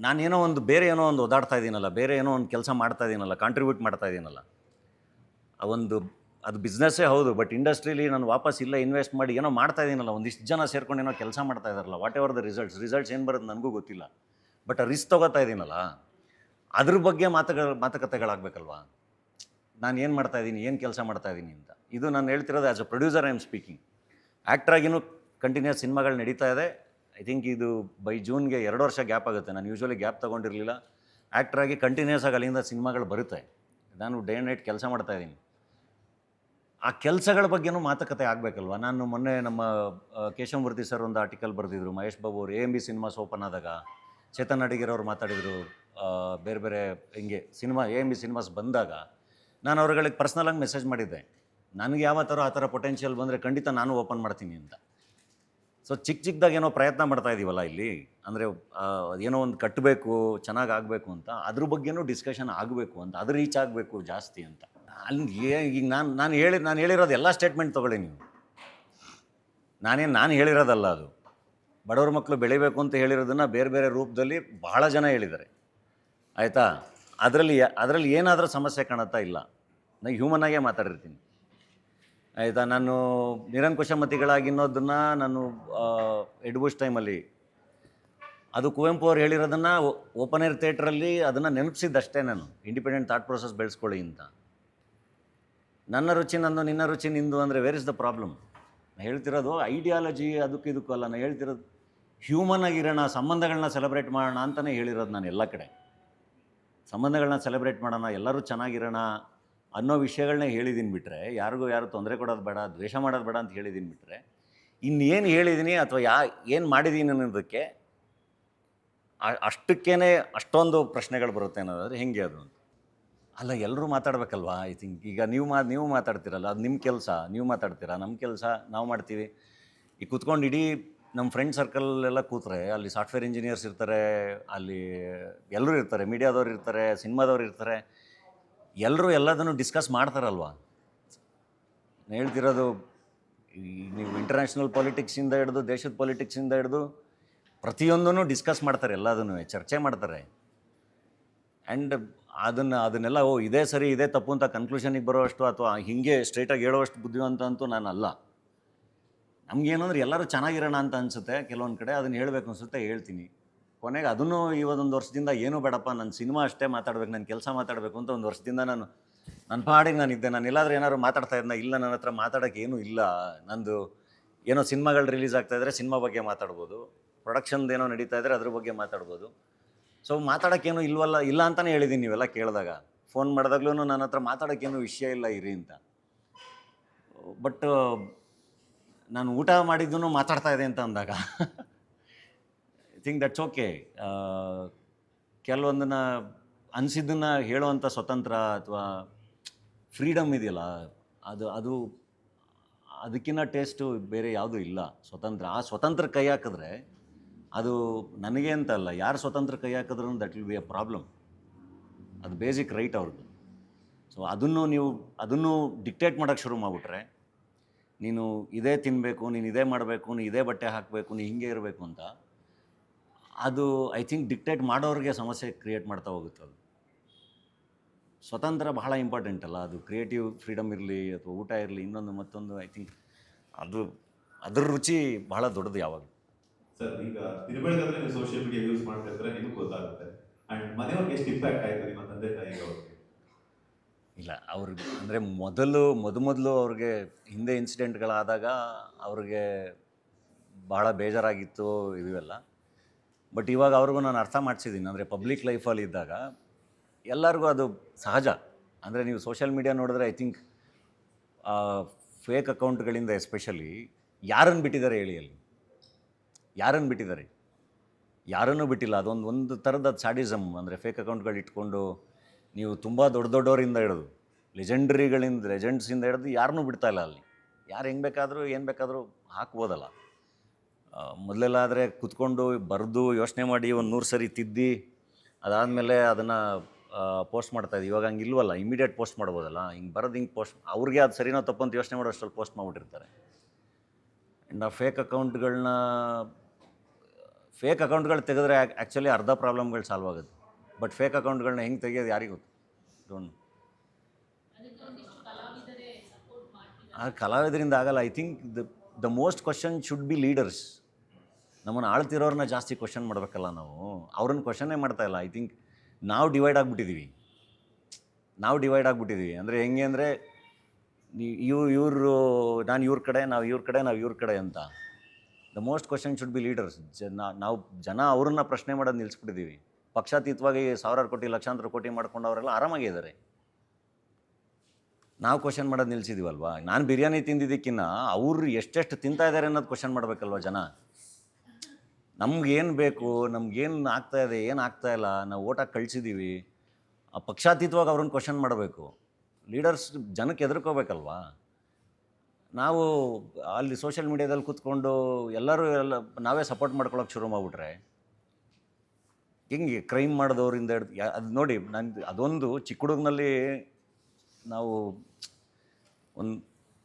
ನಾನೇನೋ ಒಂದು ಬೇರೆ ಏನೋ ಒಂದು ಓದಾಡ್ತಾ ಇದ್ದೀನಲ್ಲ, ಬೇರೆ ಏನೋ ಒಂದು ಕೆಲಸ ಮಾಡ್ತಾ ಇದ್ದೀನಲ್ಲ, ಕಾಂಟ್ರಿಬ್ಯೂಟ್ ಮಾಡ್ತಾ ಇದ್ದೀನಲ್ಲ, ಅದು ಬಿಸ್ನೆಸ್ಸೇ ಹೌದು. ಬಟ್ ಇಂಡಸ್ಟ್ರೀಲಿ ನಾನು ವಾಪಸ್ ಇಲ್ಲ ಇನ್ವೆಸ್ಟ್ ಮಾಡಿ ಏನೋ ಮಾಡ್ತಾ ಇದ್ದೀನಲ್ಲ, ಒಂದಿಷ್ಟು ಜನ ಸೇರ್ಕೊಂಡು ಏನೋ ಕೆಲಸ ಮಾಡ್ತಾ ಇದ್ದಾರಲ್ಲ, ವಾಟ್ ಎವರ್ ದ ರಿಸಲ್ಟ್ಸ್ ಏನು ಬರುತ್ತೆ ನನಗೂ ಗೊತ್ತಿಲ್ಲ. ಬಟ್ ರಿಸ್ಕ್ ತೊಗೋತಾ ಇದ್ದೀನಲ್ಲ, ಅದ್ರ ಬಗ್ಗೆ ಮಾತುಕತೆಗಳಾಗಬೇಕಲ್ವಾ. ನಾನು ಏನು ಮಾಡ್ತಾಯಿದ್ದೀನಿ, ಏನು ಕೆಲಸ ಮಾಡ್ತಾಯಿದ್ದೀನಿ ಅಂತ. ಇದು ನಾನು ಹೇಳ್ತಿರೋದು as a producer I am speaking. ಆ್ಯಕ್ಟ್ರಾಗಿನೂ ಕಂಟಿನ್ಯೂಸ್ ಸಿನಿಮಾಗಳು ನಡೀತಾ ಇದೆ. ಐ ಥಿಂಕ್ ಇದು ಬೈ ಜೂನ್ಗೆ 2 ವರ್ಷ ಗ್ಯಾಪ್ ಆಗುತ್ತೆ. ನಾನು ಯೂಶ್ವಲಿ ಗ್ಯಾಪ್ ತೊಗೊಂಡಿರಲಿಲ್ಲ. ಆ್ಯಕ್ಟ್ರಾಗಿ ಕಂಟಿನ್ಯೂಸ್ ಆಗಿ ಅಲ್ಲಿಂದ ಸಿನಿಮಾಗಳು ಬರುತ್ತೆ. ನಾನು ಡೇ ಆ್ಯಂಡ್ ನೈಟ್ ಕೆಲಸ ಮಾಡ್ತಾಯಿದ್ದೀನಿ. ಆ ಕೆಲಸಗಳ ಬಗ್ಗೆನೂ ಮಾತುಕತೆ ಆಗಬೇಕಲ್ವ. ನಾನು ಮೊನ್ನೆ ನಮ್ಮ ಕೇಶವಮೂರ್ತಿ ಸರ್ ಒಂದು ಆರ್ಟಿಕಲ್ ಬರೆದಿದ್ರು. ಮಹೇಶ್ ಬಾಬು ಅವರು AMB ಸಿನಿಮಾಸ್ ಓಪನ್ ಆದಾಗ ಚೇತನ್ ಅಡಿಗರ್ ಅವ್ರು ಮಾತಾಡಿದರು. ಬೇರೆ ಬೇರೆ ಹಿಂಗೆ AMB ಸಿನಿಮಾಸ್ ಬಂದಾಗ ನಾನು ಅವ್ರುಗಳಿಗೆ ಪರ್ಸ್ನಲಾಗಿ ಮೆಸೇಜ್ ಮಾಡಿದ್ದೆ, ನನಗೆ ಯಾವ ಥರ ಆ ಥರ ಪೊಟೆನ್ಷಿಯಲ್ ಬಂದರೆ ಖಂಡಿತ ನಾನು ಓಪನ್ ಮಾಡ್ತೀನಿ ಅಂತ. ಸೊ ಚಿಕ್ಕದಾಗಿ ಏನೋ ಪ್ರಯತ್ನ ಮಾಡ್ತಾ ಇದ್ದೀವಲ್ಲ ಇಲ್ಲಿ, ಅಂದರೆ ಏನೋ ಒಂದು ಕಟ್ಟಬೇಕು, ಚೆನ್ನಾಗಿ ಆಗಬೇಕು ಅಂತ, ಅದ್ರ ಬಗ್ಗೆನೂ ಡಿಸ್ಕಷನ್ ಆಗಬೇಕು ಅಂತ, ಅದು ರೀಚ್ ಆಗಬೇಕು ಜಾಸ್ತಿ ಅಂತ. ಅಲ್ಲಿ ಈಗ ನಾನು ಹೇಳಿರೋದು ಎಲ್ಲ ಸ್ಟೇಟ್ಮೆಂಟ್ ತೊಗೊಳ್ಳಿ ನೀವು. ನಾನು ಹೇಳಿರೋದಲ್ಲ ಅದು. ಬಡವ್ರ ಮಕ್ಕಳು ಬೆಳಿಬೇಕು ಅಂತ ಹೇಳಿರೋದನ್ನು ಬೇರೆ ಬೇರೆ ರೂಪದಲ್ಲಿ ಬಹಳ ಜನ ಹೇಳಿದ್ದಾರೆ, ಆಯಿತಾ. ಅದರಲ್ಲಿ ಏನಾದರೂ ಸಮಸ್ಯೆ ಕಾಣುತ್ತಾ? ಇಲ್ಲ. ನಾನು ಹ್ಯೂಮನ್ ಆಗೇ ಮಾತಾಡಿರ್ತೀನಿ, ಆಯಿತಾ. ನಾನು ನಿರಂಕುಶಮತಿಗಳಾಗಿನ್ನೋದನ್ನು ನಾನು ಎಡ್ಬುಷ್ ಟೈಮಲ್ಲಿ ಅದು ಕುವೆಂಪು ಅವ್ರು ಹೇಳಿರೋದನ್ನು ಓಪನ್ ಏರ್ ಥಿಯೇಟ್ರಲ್ಲಿ ಅದನ್ನು ನೆನಪಿಸಿದ್ದಷ್ಟೇ. ನಾನು ಇಂಡಿಪೆಂಡೆಂಟ್ ಥಾಟ್ ಪ್ರೊಸೆಸ್ ಬೆಳೆಸ್ಕೊಳ್ಳಿ ಅಂತ. ನನ್ನ ರುಚಿ ನಂದು, ನಿನ್ನ ರುಚಿ ನಿಂದು ಅಂದರೆ ವೇರ್ ಇಸ್ ದ ಪ್ರಾಬ್ಲಮ್? ನಾನು ಹೇಳ್ತಿರೋದು ಐಡಿಯಾಲಜಿ ಅದಕ್ಕೂ ಇದಕ್ಕೂ ಅಲ್ಲ. ನಾನು ಹೇಳ್ತಿರೋದು ಹ್ಯೂಮನ್ ಆಗಿರೋಣ, ಸಂಬಂಧಗಳನ್ನ ಸೆಲೆಬ್ರೇಟ್ ಮಾಡೋಣ ಅಂತಲೇ ಹೇಳಿರೋದು ನಾನು ಎಲ್ಲ ಕಡೆ. ಸಂಬಂಧಗಳನ್ನ ಸೆಲೆಬ್ರೇಟ್ ಮಾಡೋಣ, ಎಲ್ಲರೂ ಚೆನ್ನಾಗಿರೋಣ ಅನ್ನೋ ವಿಷಯಗಳನ್ನೇ ಹೇಳಿದ್ದೀನಿ ಬಿಟ್ಟರೆ, ಯಾರು ತೊಂದರೆ ಕೊಡೋದು ಬೇಡ, ದ್ವೇಷ ಮಾಡೋದು ಬೇಡ ಅಂತ ಹೇಳಿದ್ದೀನಿ ಬಿಟ್ಟರೆ, ಇನ್ನೇನು ಹೇಳಿದ್ದೀನಿ ಅಥವಾ ಏನು ಮಾಡಿದ್ದೀನಿ ಅನ್ನೋದಕ್ಕೆ ಅಷ್ಟಕ್ಕೇ ಅಷ್ಟೊಂದು ಪ್ರಶ್ನೆಗಳು ಬರುತ್ತೆ ಅನ್ನೋದಾದರೆ ಹೆಂಗೆ ಅದು ಅಂತ. ಅಲ್ಲ, ಎಲ್ಲರೂ ಮಾತಾಡಬೇಕಲ್ವಾ? ಐ ಥಿಂಕ್ ಈಗ ನೀವು ಮಾತಾಡ್ತೀರಲ್ಲ, ಅದು ನಿಮ್ಮ ಕೆಲಸ, ನೀವು ಮಾತಾಡ್ತೀರಾ. ನಮ್ಮ ಕೆಲಸ ನಾವು ಮಾಡ್ತೀವಿ. ಈಗ ಕೂತ್ಕೊಂಡು ಇಡೀ ನಮ್ಮ ಫ್ರೆಂಡ್ ಸರ್ಕಲ್ಲೆಲ್ಲ ಕೂತ್ರೆ ಅಲ್ಲಿ ಸಾಫ್ಟ್ವೇರ್ ಇಂಜಿನಿಯರ್ಸ್ ಇರ್ತಾರೆ, ಅಲ್ಲಿ ಎಲ್ಲರೂ ಇರ್ತಾರೆ, ಮೀಡಿಯಾದವ್ರು ಇರ್ತಾರೆ, ಸಿನಿಮಾದವ್ರು ಇರ್ತಾರೆ, ಎಲ್ಲರೂ ಎಲ್ಲದನ್ನು ಡಿಸ್ಕಸ್ ಮಾಡ್ತಾರಲ್ವ. ನಾನು ಹೇಳ್ತಿರೋದು ನೀವು ಇಂಟರ್ನ್ಯಾಷನಲ್ ಪಾಲಿಟಿಕ್ಸಿಂದ ಹಿಡಿದು ದೇಶದ ಪಾಲಿಟಿಕ್ಸಿಂದ ಹಿಡಿದು ಪ್ರತಿಯೊಂದೂ ಡಿಸ್ಕಸ್ ಮಾಡ್ತಾರೆ, ಎಲ್ಲದನ್ನು ಚರ್ಚೆ ಮಾಡ್ತಾರೆ. ಆ್ಯಂಡ್ ಅದನ್ನೆಲ್ಲ ಇದೇ ಸರಿ ಇದೇ ತಪ್ಪು ಅಂತ ಕನ್ಕ್ಲೂಷನಿಗೆ ಬರೋಷ್ಟು ಅಥವಾ ಹೀಗೆ ಸ್ಟ್ರೈಟಾಗಿ ಹೇಳೋಷ್ಟು ಬುದ್ಧಿವಂತ ಅಂತೂ ನಾನಲ್ಲ. ನಮಗೇನು ಅಂದರೆ ಎಲ್ಲರೂ ಚೆನ್ನಾಗಿರೋಣ ಅಂತ ಅನಿಸುತ್ತೆ ಕೆಲವೊಂದು ಕಡೆ, ಅದನ್ನು ಹೇಳಬೇಕು ಅನಿಸುತ್ತೆ, ಹೇಳ್ತೀನಿ. ಕೊನೆಗೆ ಅದನ್ನು ಇವತ್ತೊಂದು ವರ್ಷದಿಂದ ಏನೂ ಬೇಡಪ್ಪ, ನನ್ನ ಸಿನಿಮಾ ಅಷ್ಟೇ ಮಾತಾಡಬೇಕು, ನನ್ನ ಕೆಲಸ ಮಾತಾಡಬೇಕು ಅಂತ ಒಂದು ವರ್ಷದಿಂದ ನನ್ನ ಪಾಡಿಗೆ ನಾನಿದ್ದೆ. ನಾನು ಎಲ್ಲಾದರೂ ಏನಾದ್ರು ಮಾತಾಡ್ತಾ ಇದ್ನ? ಇಲ್ಲ, ನನ್ನ ಹತ್ರ ಮಾತಾಡೋಕ್ಕೆ ಏನೂ ಇಲ್ಲ. ನಂದು ಏನೋ ಸಿನಿಮಾಗಳು ರಿಲೀಸ್ ಆಗ್ತಾಯಿದ್ರೆ ಸಿನಿಮಾ ಬಗ್ಗೆ ಮಾತಾಡ್ಬೋದು, ಪ್ರೊಡಕ್ಷನ್ದು ಏನೋ ನಡೀತಾ ಇದ್ದರೆ ಅದ್ರ ಬಗ್ಗೆ ಮಾತಾಡ್ಬೋದು. ಸೊ ಮಾತಾಡೋಕ್ಕೇನು ಇಲ್ಲ ಅಂತಲೇ ಹೇಳಿದ್ದೀನಿ. ನೀವೆಲ್ಲ ಕೇಳಿದಾಗ, ಫೋನ್ ಮಾಡಿದಾಗ್ಲೂ ನನ್ನ ಹತ್ರ ಮಾತಾಡೋಕ್ಕೇನು ವಿಷಯ ಇಲ್ಲ ಇರಿ ಅಂತ. ಬಟ್ ನಾನು ಊಟ ಮಾಡಿದ್ದೂ ಮಾತಾಡ್ತಾ ಇದೆ ಅಂತ ಅಂದಾಗ ಐ ಥಿಂಕ್ ದಟ್ಸ್ ಓಕೆ. ಕೆಲವೊಂದನ್ನು ಅನಿಸಿದ್ದನ್ನು ಹೇಳೋವಂಥ ಸ್ವತಂತ್ರ ಅಥವಾ ಫ್ರೀಡಮ್ ಇದೆಯಲ್ಲ, ಅದು ಅದಕ್ಕಿಂತ ಟೇಸ್ಟು ಬೇರೆ ಯಾವುದೂ ಇಲ್ಲ. ಆ ಸ್ವತಂತ್ರ ಕೈ ಹಾಕಿದ್ರೆ ಅದು ನನಗೆ ಅಂತ ಅಲ್ಲ, ಯಾರು ಸ್ವತಂತ್ರ ಕೈ ಹಾಕಿದ್ರೂ that will be A problem. ಅದು ಬೇಸಿಕ್ ರೈಟ್ ಅವ್ರದ್ದು. ಸೊ ಅದನ್ನು ಡಿಕ್ಟೇಟ್ ಮಾಡೋಕ್ಕೆ ಶುರು ಮಾಡಿಬಿಟ್ರೆ, ನೀನು ಇದೇ ತಿನ್ನಬೇಕು, ನೀನು ಇದೇ ಮಾಡಬೇಕು, ನೀನು ಇದೇ ಬಟ್ಟೆ ಹಾಕಬೇಕು, ನೀನು ಹಿಂಗೆ ಇರಬೇಕು ಅಂತ, ಅದು ಐ ಥಿಂಕ್ ಡಿಕ್ಟೇಟ್ ಮಾಡೋರಿಗೆ ಸಮಸ್ಯೆ ಕ್ರಿಯೇಟ್ ಮಾಡ್ತಾ ಹೋಗುತ್ತೆ. ಅದು ಸ್ವತಂತ್ರ ಬಹಳ ಇಂಪಾರ್ಟೆಂಟ್ ಅಲ್ಲ. ಅದು ಕ್ರಿಯೇಟಿವ್ ಫ್ರೀಡಮ್ ಇರಲಿ ಅಥವಾ ಊಟ ಇರಲಿ, ಇನ್ನೊಂದು ಮತ್ತೊಂದು, ಐ ಥಿಂಕ್ ಅದ್ರ ರುಚಿ ಬಹಳ ದೊಡ್ಡದು ಯಾವಾಗ. ಸರ್, ಈಗ ತಿರುಬೆಳಗಾದ್ರೆ ನೀವು ಸೋಷಿಯಲ್ ಮೀಡಿಯಾ ಯೂಸ್ ಮಾಡ್ತಾ ಇರ್ತಾರೆ, ನಿಮಗೆ ಗೊತ್ತಾಗುತ್ತೆ. ಅಂಡ್ ಮನೆಯವ್ರಿಗೆ ಎಷ್ಟು ಇಂಪ್ಯಾಕ್ಟ್ ಆಯಿತು ನಿಮ್ಮ ತಂದೆ ತಾಯಿಗೆ ಅವ್ರಿಗೆ? ಇಲ್ಲ, ಅವ್ರಿಗೆ ಅಂದರೆ ಮೊದಲು ಅವ್ರಿಗೆ ಹಿಂದೆ ಇನ್ಸಿಡೆಂಟ್ಗಳಾದಾಗ ಅವ್ರಿಗೆ ಭಾಳ ಬೇಜಾರಾಗಿತ್ತು ಇವೆಲ್ಲ. ಬಟ್ ಇವಾಗ ಅವ್ರಿಗೂ ನಾನು ಅರ್ಥ ಮಾಡಿಸಿದ್ದೀನಿ. ಅಂದರೆ ಪಬ್ಲಿಕ್ ಲೈಫಲ್ಲಿ ಇದ್ದಾಗ ಎಲ್ಲರಿಗೂ ಅದು ಸಹಜ. ಅಂದರೆ ನೀವು ಸೋಷಿಯಲ್ ಮೀಡಿಯಾ ನೋಡಿದ್ರೆ ಐ ಥಿಂಕ್ ಫೇಕ್ ಅಕೌಂಟ್ಗಳಿಂದ ಎಸ್ಪೆಷಲಿ ಯಾರನ್ನು ಬಿಟ್ಟಿದ್ದಾರೆ ಹೇಳಿ? ಅಲ್ಲಿ ಯಾರನ್ನು ಬಿಟ್ಟಿದ್ದಾರೆ? ಯಾರನ್ನೂ ಬಿಟ್ಟಿಲ್ಲ. ಒಂದು ಥರದ ಸ್ಯಾಡಿಸಮ್. ಅಂದರೆ ಫೇಕ್ ಅಕೌಂಟ್ಗಳು ಇಟ್ಕೊಂಡು ನೀವು ತುಂಬ ದೊಡ್ಡವರಿಂದ ಹಿಡಿದು ಲೆಜೆಂಡ್ಸಿಂದ ಹಿಡಿದು ಯಾರನ್ನೂ ಬಿಡ್ತಾಯಿಲ್ಲ. ಅಲ್ಲಿ ಯಾರು ಹೆಂಗೆ ಬೇಕಾದರೂ ಏನು ಬೇಕಾದರೂ ಹಾಕ್ಬೋದಲ್ಲ. ಮೊದಲೆಲ್ಲ ಆದರೆ ಕೂತ್ಕೊಂಡು ಬರೆದು ಯೋಚನೆ ಮಾಡಿ ಒಂದು 100 ಸರಿ ತಿದ್ದಿ ಅದಾದಮೇಲೆ ಅದನ್ನು ಪೋಸ್ಟ್ ಮಾಡ್ತಾಯಿದ್ದೆ. ಇವಾಗ ಹಂಗೆ ಇಲ್ವಲ್ಲ, ಇಮಿಡಿಯೇಟ್ ಪೋಸ್ಟ್ ಮಾಡ್ಬೋದಲ್ಲ. ಹಿಂಗೆ ಬರೋದು ಹಿಂಗೆ ಪೋಸ್ಟ್, ಅವ್ರಿಗೆ ಅದು ಸರಿನೋ ತಪ್ಪು ಅಂತ ಯೋಚನೆ ಮಾಡೋ ಅಷ್ಟರಲ್ಲಿ ಪೋಸ್ಟ್ ಮಾಡಿಬಿಟ್ಟಿರ್ತಾರೆ. ಆ್ಯಂಡ್ ಆ ಫೇಕ್ ಅಕೌಂಟ್ಗಳು ತೆಗೆದ್ರೆ ಆ್ಯಕ್ಚುಲಿ ಅರ್ಧ ಪ್ರಾಬ್ಲಮ್ಗಳು ಸಾಲ್ವ್ ಆಗುತ್ತೆ. ಬಟ್ ಫೇಕ್ ಅಕೌಂಟ್ಗಳನ್ನ ಹೆಂಗೆ ತೆಗಿಯೋದು ಯಾರಿಗೂ ಗೊತ್ತು? ಡೋಂಟ್. ಆ ಕಲಾವಿದರಿಂದ ಆಗಲ್ಲ. I think the most question should be leaders. ನಮ್ಮನ್ನು ಆಳ್ತಿರೋರನ್ನ ಜಾಸ್ತಿ ಕ್ವಶನ್ ಮಾಡಬೇಕಲ್ಲ ನಾವು. ಅವ್ರನ್ನ ಕ್ವಶನ್ನೇ ಮಾಡ್ತಾಯಿಲ್ಲ. ಐ ಥಿಂಕ್ ನಾವು ಡಿವೈಡ್ ಆಗಿಬಿಟ್ಟಿದ್ದೀವಿ. ಅಂದರೆ ಹೆಂಗೆ ಅಂದರೆ ಇವರು ನಾನು ಇವ್ರ ಕಡೆ, ನಾವು ಇವ್ರ ಕಡೆ ಅಂತ. The most question should be leaders. ಜನ ಅವ್ರನ್ನ ಪ್ರಶ್ನೆ ಮಾಡೋದು ನಿಲ್ಲಿಸ್ಬಿಟ್ಟಿದ್ದೀವಿ. ಪಕ್ಷಾತೀತವಾಗಿ ಸಾವಿರಾರು ಕೋಟಿ ಲಕ್ಷಾಂತರ ಕೋಟಿ ಮಾಡ್ಕೊಂಡು ಅವರೆಲ್ಲ ಆರಾಮಾಗಿದ್ದಾರೆ. ನಾವು ಕ್ವಶನ್ ಮಾಡೋದು ನಿಲ್ಲಿಸಿದ್ದೀವಲ್ವ. ನಾನು ಬಿರಿಯಾನಿ ತಿಂದಿದ್ದಕ್ಕಿಂತ ಅವರು ಎಷ್ಟೆಷ್ಟು ತಿಂತಾ ಇದ್ದಾರೆ ಅನ್ನೋದು ಕ್ವಶನ್ ಮಾಡಬೇಕಲ್ವ ಜನ. ನಮ್ಗೇನು ಬೇಕು, ನಮ್ಗೇನು ಆಗ್ತಾಯಿದೆ, ಏನು ಆಗ್ತಾಯಿಲ್ಲ, ನಾವು ಓಟಾಗಿ ಕಳಿಸಿದ್ದೀವಿ. ಆ ಪಕ್ಷಾತೀತವಾಗಿ ಅವ್ರನ್ನ ಕ್ವಶನ್ ಮಾಡಬೇಕು. ಲೀಡರ್ಸ್ ಜನಕ್ಕೆ ಹೆದರ್ಕೋಬೇಕಲ್ವಾ. ನಾವು ಅಲ್ಲಿ ಸೋಷಿಯಲ್ ಮೀಡಿಯಾದಲ್ಲಿ ಕೂತ್ಕೊಂಡು ಎಲ್ಲ ನಾವೇ ಸಪೋರ್ಟ್ ಮಾಡ್ಕೊಳಕ್ಕೆ ಶುರು ಮಾಡಿಬಿಟ್ರೆ ಹಿಂಗೆ ಕ್ರೈಮ್ ಮಾಡಿದವರಿಂದ ಅದು ನೋಡಿ. ಅದೊಂದು ಚಿಕ್ಕ ಹುಡುಗನಲ್ಲಿ ನಾವು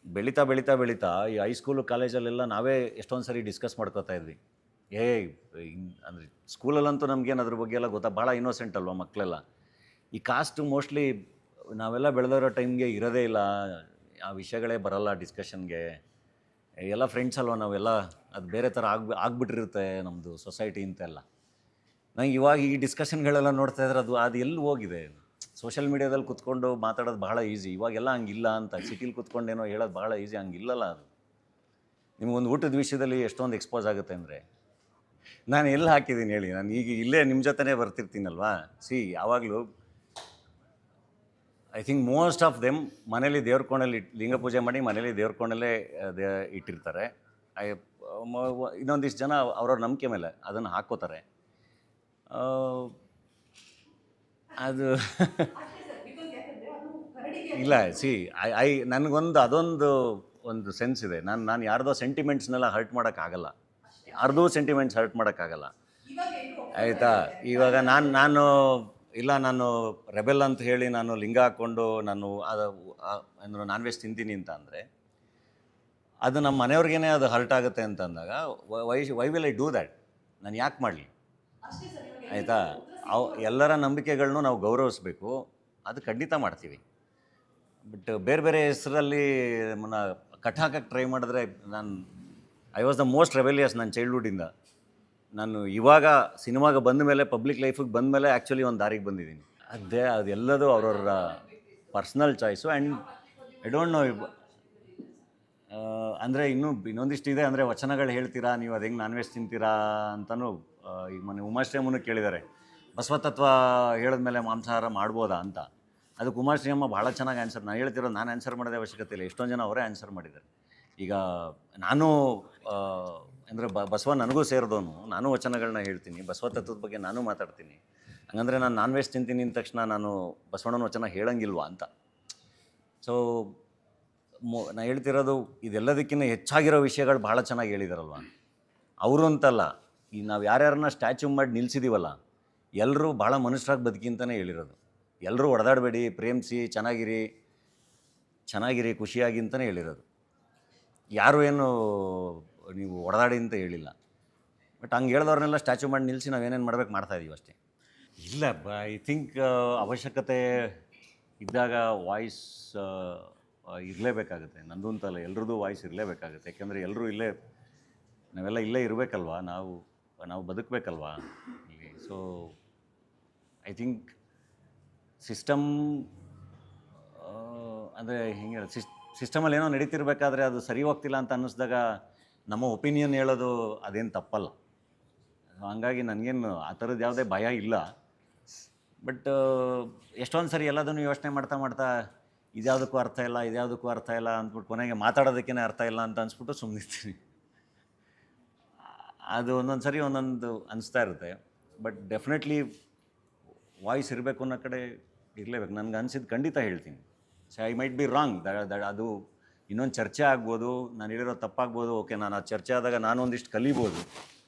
ಬೆಳೀತಾ ಬೆಳೀತಾ ಬೆಳೀತಾ ಈ ಹೈಸ್ಕೂಲು ಕಾಲೇಜಲ್ಲೆಲ್ಲ ನಾವೇ ಎಷ್ಟೊಂದು ಸರಿ ಡಿಸ್ಕಸ್ ಮಾಡ್ಕೋತಾ ಇದ್ವಿ. ಅಂದರೆ ಸ್ಕೂಲಲ್ಲಂತೂ ನಮಗೇನು ಅದ್ರ ಬಗ್ಗೆ ಎಲ್ಲ ಭಾಳ ಇನ್ನೋಸೆಂಟ್ ಅಲ್ವಾ ಮಕ್ಕಳೆಲ್ಲ. ಈ ಕಾಸ್ಟು ಮೋಸ್ಟ್ಲಿ ನಾವೆಲ್ಲ ಬೆಳೆದಿರೋ ಟೈಮ್ಗೆ ಇರೋದೇ ಇಲ್ಲ, ಆ ವಿಷಯಗಳೇ ಬರಲ್ಲ ಡಿಸ್ಕಷನ್ಗೆ. ಎಲ್ಲ ಫ್ರೆಂಡ್ಸ್ ಅಲ್ವಾ ನಾವೆಲ್ಲ, ಅದು ಬೇರೆ ಥರ ಆಗ್ಬಿಟ್ಟಿರುತ್ತೆ ನಮ್ಮದು ಸೊಸೈಟಿ ಅಂತೆಲ್ಲ. ನಂಗೆ ಇವಾಗ ಈ ಡಿಸ್ಕಷನ್ಗಳೆಲ್ಲ ನೋಡ್ತಾ ಇದ್ರೆ ಅದು ಎಲ್ಲಿ ಹೋಗಿದೆ. ಸೋಷಿಯಲ್ ಮೀಡ್ಯಾದಲ್ಲಿ ಕುತ್ಕೊಂಡು ಮಾತಾಡೋದು ಭಾಳ ಈಸಿ, ಇವಾಗೆಲ್ಲ ಹಂಗಿಲ್ಲ ಅಂತ. ಸಿಟಿಲಿ ಕುತ್ಕೊಂಡೇನೋ ಹೇಳೋದು ಭಾಳ ಈಸಿ, ಹಂಗಿಲ್ಲಲ್ಲ ಅದು. ನಿಮಗೊಂದು ಊಟದ ವಿಷಯದಲ್ಲಿ ಎಷ್ಟೊಂದು ಎಕ್ಸ್ಪೋಸ್ ಆಗುತ್ತೆ ಅಂದರೆ, ನಾನು ಎಲ್ಲಿ ಹಾಕಿದ್ದೀನಿ ಹೇಳಿ, ನಾನು ಈಗ ಇಲ್ಲೇ ನಿಮ್ಮ ಜೊತೆನೇ ಬರ್ತಿರ್ತೀನಲ್ವಾ. ಯಾವಾಗಲೂ I think most of them ಮನೇಲಿ ದೇವ್ರ ಕೋಣಲ್ಲಿ ಲಿಂಗ ಪೂಜೆ ಮಾಡಿ ಮನೇಲಿ ದೇವ್ರ ಕೋಣಲ್ಲೇ ಇಟ್ಟಿರ್ತಾರೆ. ಇನ್ನೊಂದಿಷ್ಟು ಜನ ಅವ್ರವ್ರ ನಂಬಿಕೆ ಮೇಲೆ ಅದನ್ನು ಹಾಕ್ಕೋತಾರೆ. ಅದು ಇಲ್ಲ ನನಗೊಂದು ಅದೊಂದು ಸೆನ್ಸ್ ಇದೆ. ನಾನು ಯಾರ್ದೋ ಸೆಂಟಿಮೆಂಟ್ಸ್ನೆಲ್ಲ ಹರ್ಟ್ ಮಾಡೋಕ್ಕಾಗಲ್ಲ, ಯಾರ್ದೂ ಸೆಂಟಿಮೆಂಟ್ಸ್ ಹರ್ಟ್ ಮಾಡೋಕ್ಕಾಗಲ್ಲ, ಆಯಿತಾ. ಇವಾಗ ನಾನು ನಾನು ರೆಬೆಲ್ ಅಂತ ಹೇಳಿ ನಾನು ಲಿಂಗ ಹಾಕ್ಕೊಂಡು ನಾನು ಅಂದ್ರೆ ನಾನ್ ವೆಜ್ ತಿಂತೀನಿ ಅಂತ ಅಂದರೆ ಅದು ನಮ್ಮ ಮನೆಯವ್ರಿಗೇ ಅದು ಹರ್ಟ್ ಆಗುತ್ತೆ ಅಂತ ಅಂದಾಗ why will I do that? ನಾನು ಯಾಕೆ ಮಾಡಲಿ, ಆಯಿತಾ. ಎಲ್ಲರ ನಂಬಿಕೆಗಳನ್ನೂ ನಾವು ಗೌರವಿಸ್ಬೇಕು, ಅದು ಖಂಡಿತ ಮಾಡ್ತೀವಿ. ಬಟ್ ಬೇರೆ ಬೇರೆ ಹೆಸರಲ್ಲಿ ನಮ್ಮನ್ನು ಕಟ್ಟಾಕಕ್ಕೆ ಟ್ರೈ ಮಾಡಿದ್ರೆ I was the most rebellious ನನ್ನ ಚೈಲ್ಡ್ಹುಡ್ಡಿಂದ. ನಾನು ಇವಾಗ ಸಿನಿಮಾಗೆ ಬಂದ ಮೇಲೆ, ಪಬ್ಲಿಕ್ ಲೈಫಿಗೆ ಬಂದ ಮೇಲೆ ಆ್ಯಕ್ಚುಲಿ ಒಂದು ದಾರಿಗೆ ಬಂದಿದ್ದೀನಿ. ಅದೆಲ್ಲದೂ ಅವ್ರವ್ರ personal choice. And I don't no, ಅಂದರೆ ಇನ್ನೊಂದಿಷ್ಟು ಇದೆ. ಅಂದರೆ ವಚನಗಳು ಹೇಳ್ತೀರಾ ನೀವು, ಅದು ಹೆಂಗೆ ನಾನ್ ವೆಜ್ ತಿಂತೀರಾ ಅಂತಲೂ ಈಗ ಮೊನ್ನೆ ಉಮಾಶ್ರೀಯಮ್ಮನೂ ಕೇಳಿದ್ದಾರೆ, ಬಸವತತ್ವ ಹೇಳಿದ್ಮೇಲೆ ಮಾಂಸಾಹಾರ ಮಾಡ್ಬೋದಾ ಅಂತ. ಅದಕ್ಕೆ ಉಮಾಶ್ರೀಯಮ್ಮ ಭಾಳ ಚೆನ್ನಾಗಿ ಆನ್ಸರ್, ನಾನು ಹೇಳ್ತಿರೋದು ನಾನು ಆನ್ಸರ್ ಮಾಡೋದೇ ಅವಶ್ಯಕತೆ ಇಲ್ಲ, ಎಷ್ಟೊಂದು ಜನ ಅವರೇ ಆನ್ಸರ್ ಮಾಡಿದ್ದಾರೆ. ಈಗ ನಾನು ಅಂದರೆ ಬಸವ ನನಗೂ ಸೇರಿದವನು, ನಾನು ವಚನಗಳನ್ನ ಹೇಳ್ತೀನಿ, ಬಸವ ತತ್ವದ ಬಗ್ಗೆ ನಾನು ಮಾತಾಡ್ತೀನಿ. ಹಂಗಂದರೆ ನಾನು ನಾನ್ ವೆಜ್ ತಿಂತೀನಿ ಅಂದ ತಕ್ಷಣ ನಾನು ಬಸವಣ್ಣನ ವಚನ ಹೇಳಂಗಿಲ್ವಾ ಅಂತ. ಸೊ ನಾನು ಹೇಳ್ತಿರೋದು ಇದೆಲ್ಲದಕ್ಕಿಂತ ಹೆಚ್ಚಾಗಿರೋ ವಿಷಯಗಳು ಭಾಳ ಚೆನ್ನಾಗಿ ಹೇಳಿದಾರಲ್ವ ಅವರು ಅಂತಲ್ಲ. ಈ ನಾವು ಯಾರ್ಯಾರನ್ನ ಸ್ಟ್ಯಾಚ್ಯೂ ಮಾಡಿ ನಿಲ್ಲಿಸಿದ್ದೀವಲ್ಲ, ಎಲ್ಲರೂ ಭಾಳ ಮನುಷ್ಯರಾಗಿ ಬದುಕಿ ಅಂತಲೇ ಹೇಳಿರೋದು. ಎಲ್ಲರೂ ಹೊಡೆದಾಡಬೇಡಿ, ಪ್ರೇಮಿಸಿ, ಚೆನ್ನಾಗಿರಿ ಖುಷಿಯಾಗಿ ಅಂತಲೇ ಹೇಳಿರೋದು. ಯಾರು ಏನು ನೀವು ಹೊಡೆದಾಡಿ ಅಂತ ಹೇಳಿಲ್ಲ. ಬಟ್ ಹಂಗೆ ಹೇಳ್ದವ್ರನ್ನೆಲ್ಲ ಸ್ಟ್ಯಾಚ್ಯೂ ಮಾಡಿ ನಿಲ್ಲಿಸಿ ನಾವೇನೇನು ಮಾಡ್ಬೇಕು ಮಾಡ್ತಾಯಿದ್ದೀವಿ ಅಷ್ಟೇ. ಇಲ್ಲ, ಐ ಥಿಂಕ್ ಅವಶ್ಯಕತೆ ಇದ್ದಾಗ ವಾಯ್ಸ್ ಇರಲೇಬೇಕಾಗುತ್ತೆ. ನಂದು ಅಂತಲ್ಲ, ಎಲ್ರದ್ದು ವಾಯ್ಸ್ ಇರಲೇಬೇಕಾಗುತ್ತೆ. ಯಾಕೆಂದರೆ ಎಲ್ಲರೂ ನಾವೆಲ್ಲ ಇಲ್ಲೇ ಇರಬೇಕಲ್ವಾ, ನಾವು ಬದುಕಬೇಕಲ್ವಾ ಇಲ್ಲಿ. ಸೊ ಐ ಥಿಂಕ್ ಸಿಸ್ಟಮ್ ಅಂದರೆ ಹಿಂಗೆ ಸಿಸ್ಟಮಲ್ಲಿ ಏನೋ ನಡೀತಿರ್ಬೇಕಾದ್ರೆ ಅದು ಸರಿ ಹೋಗ್ತಿಲ್ಲ ಅಂತ ಅನ್ನಿಸ್ದಾಗ ನಮ್ಮ ಒಪಿನಿಯನ್ ಹೇಳೋದು ಅದೇನು ತಪ್ಪಲ್ಲ. ಹಂಗಾಗಿ ನನಗೇನು ಆ ಥರದ್ದು ಯಾವುದೇ ಭಯ ಇಲ್ಲ. ಬಟ್ ಎಷ್ಟೊಂದು ಸರಿ ಎಲ್ಲದನ್ನು ಯೋಚನೆ ಮಾಡ್ತಾ ಇದ್ಯಾವುದಕ್ಕೂ ಅರ್ಥ ಇಲ್ಲ ಅಂದ್ಬಿಟ್ಟು ಕೊನೆಗೆ ಮಾತಾಡೋದಕ್ಕೇ ಅರ್ಥ ಇಲ್ಲ ಅಂತ ಅನ್ಸ್ಬಿಟ್ಟು ಸುಮ್ಮನಿರ್ತೀನಿ. ಅದು ಒಂದೊಂದು ಸರಿ ಒಂದೊಂದು ಅನಿಸ್ತಾ ಇರುತ್ತೆ. ಬಟ್ ಡೆಫಿನೆಟ್ಲಿ ವಾಯ್ಸ್ ಇರಬೇಕು ಅನ್ನೋ ಕಡೆ ಇರಲೇಬೇಕು. ನನಗೆ ಅನಿಸಿದ್ದು ಖಂಡಿತ ಹೇಳ್ತೀನಿ. So I might be wrong, ಅದು ಇನ್ನೊಂದು ಚರ್ಚೆ ಆಗ್ಬೋದು, ನಾನು ಹೇಳಿರೋ ತಪ್ಪಾಗ್ಬೋದು. ಓಕೆ, ನಾನು ಆ ಚರ್ಚೆ ಆದಾಗ ನಾನು ಒಂದಿಷ್ಟು ಕಲಿಬೋದು.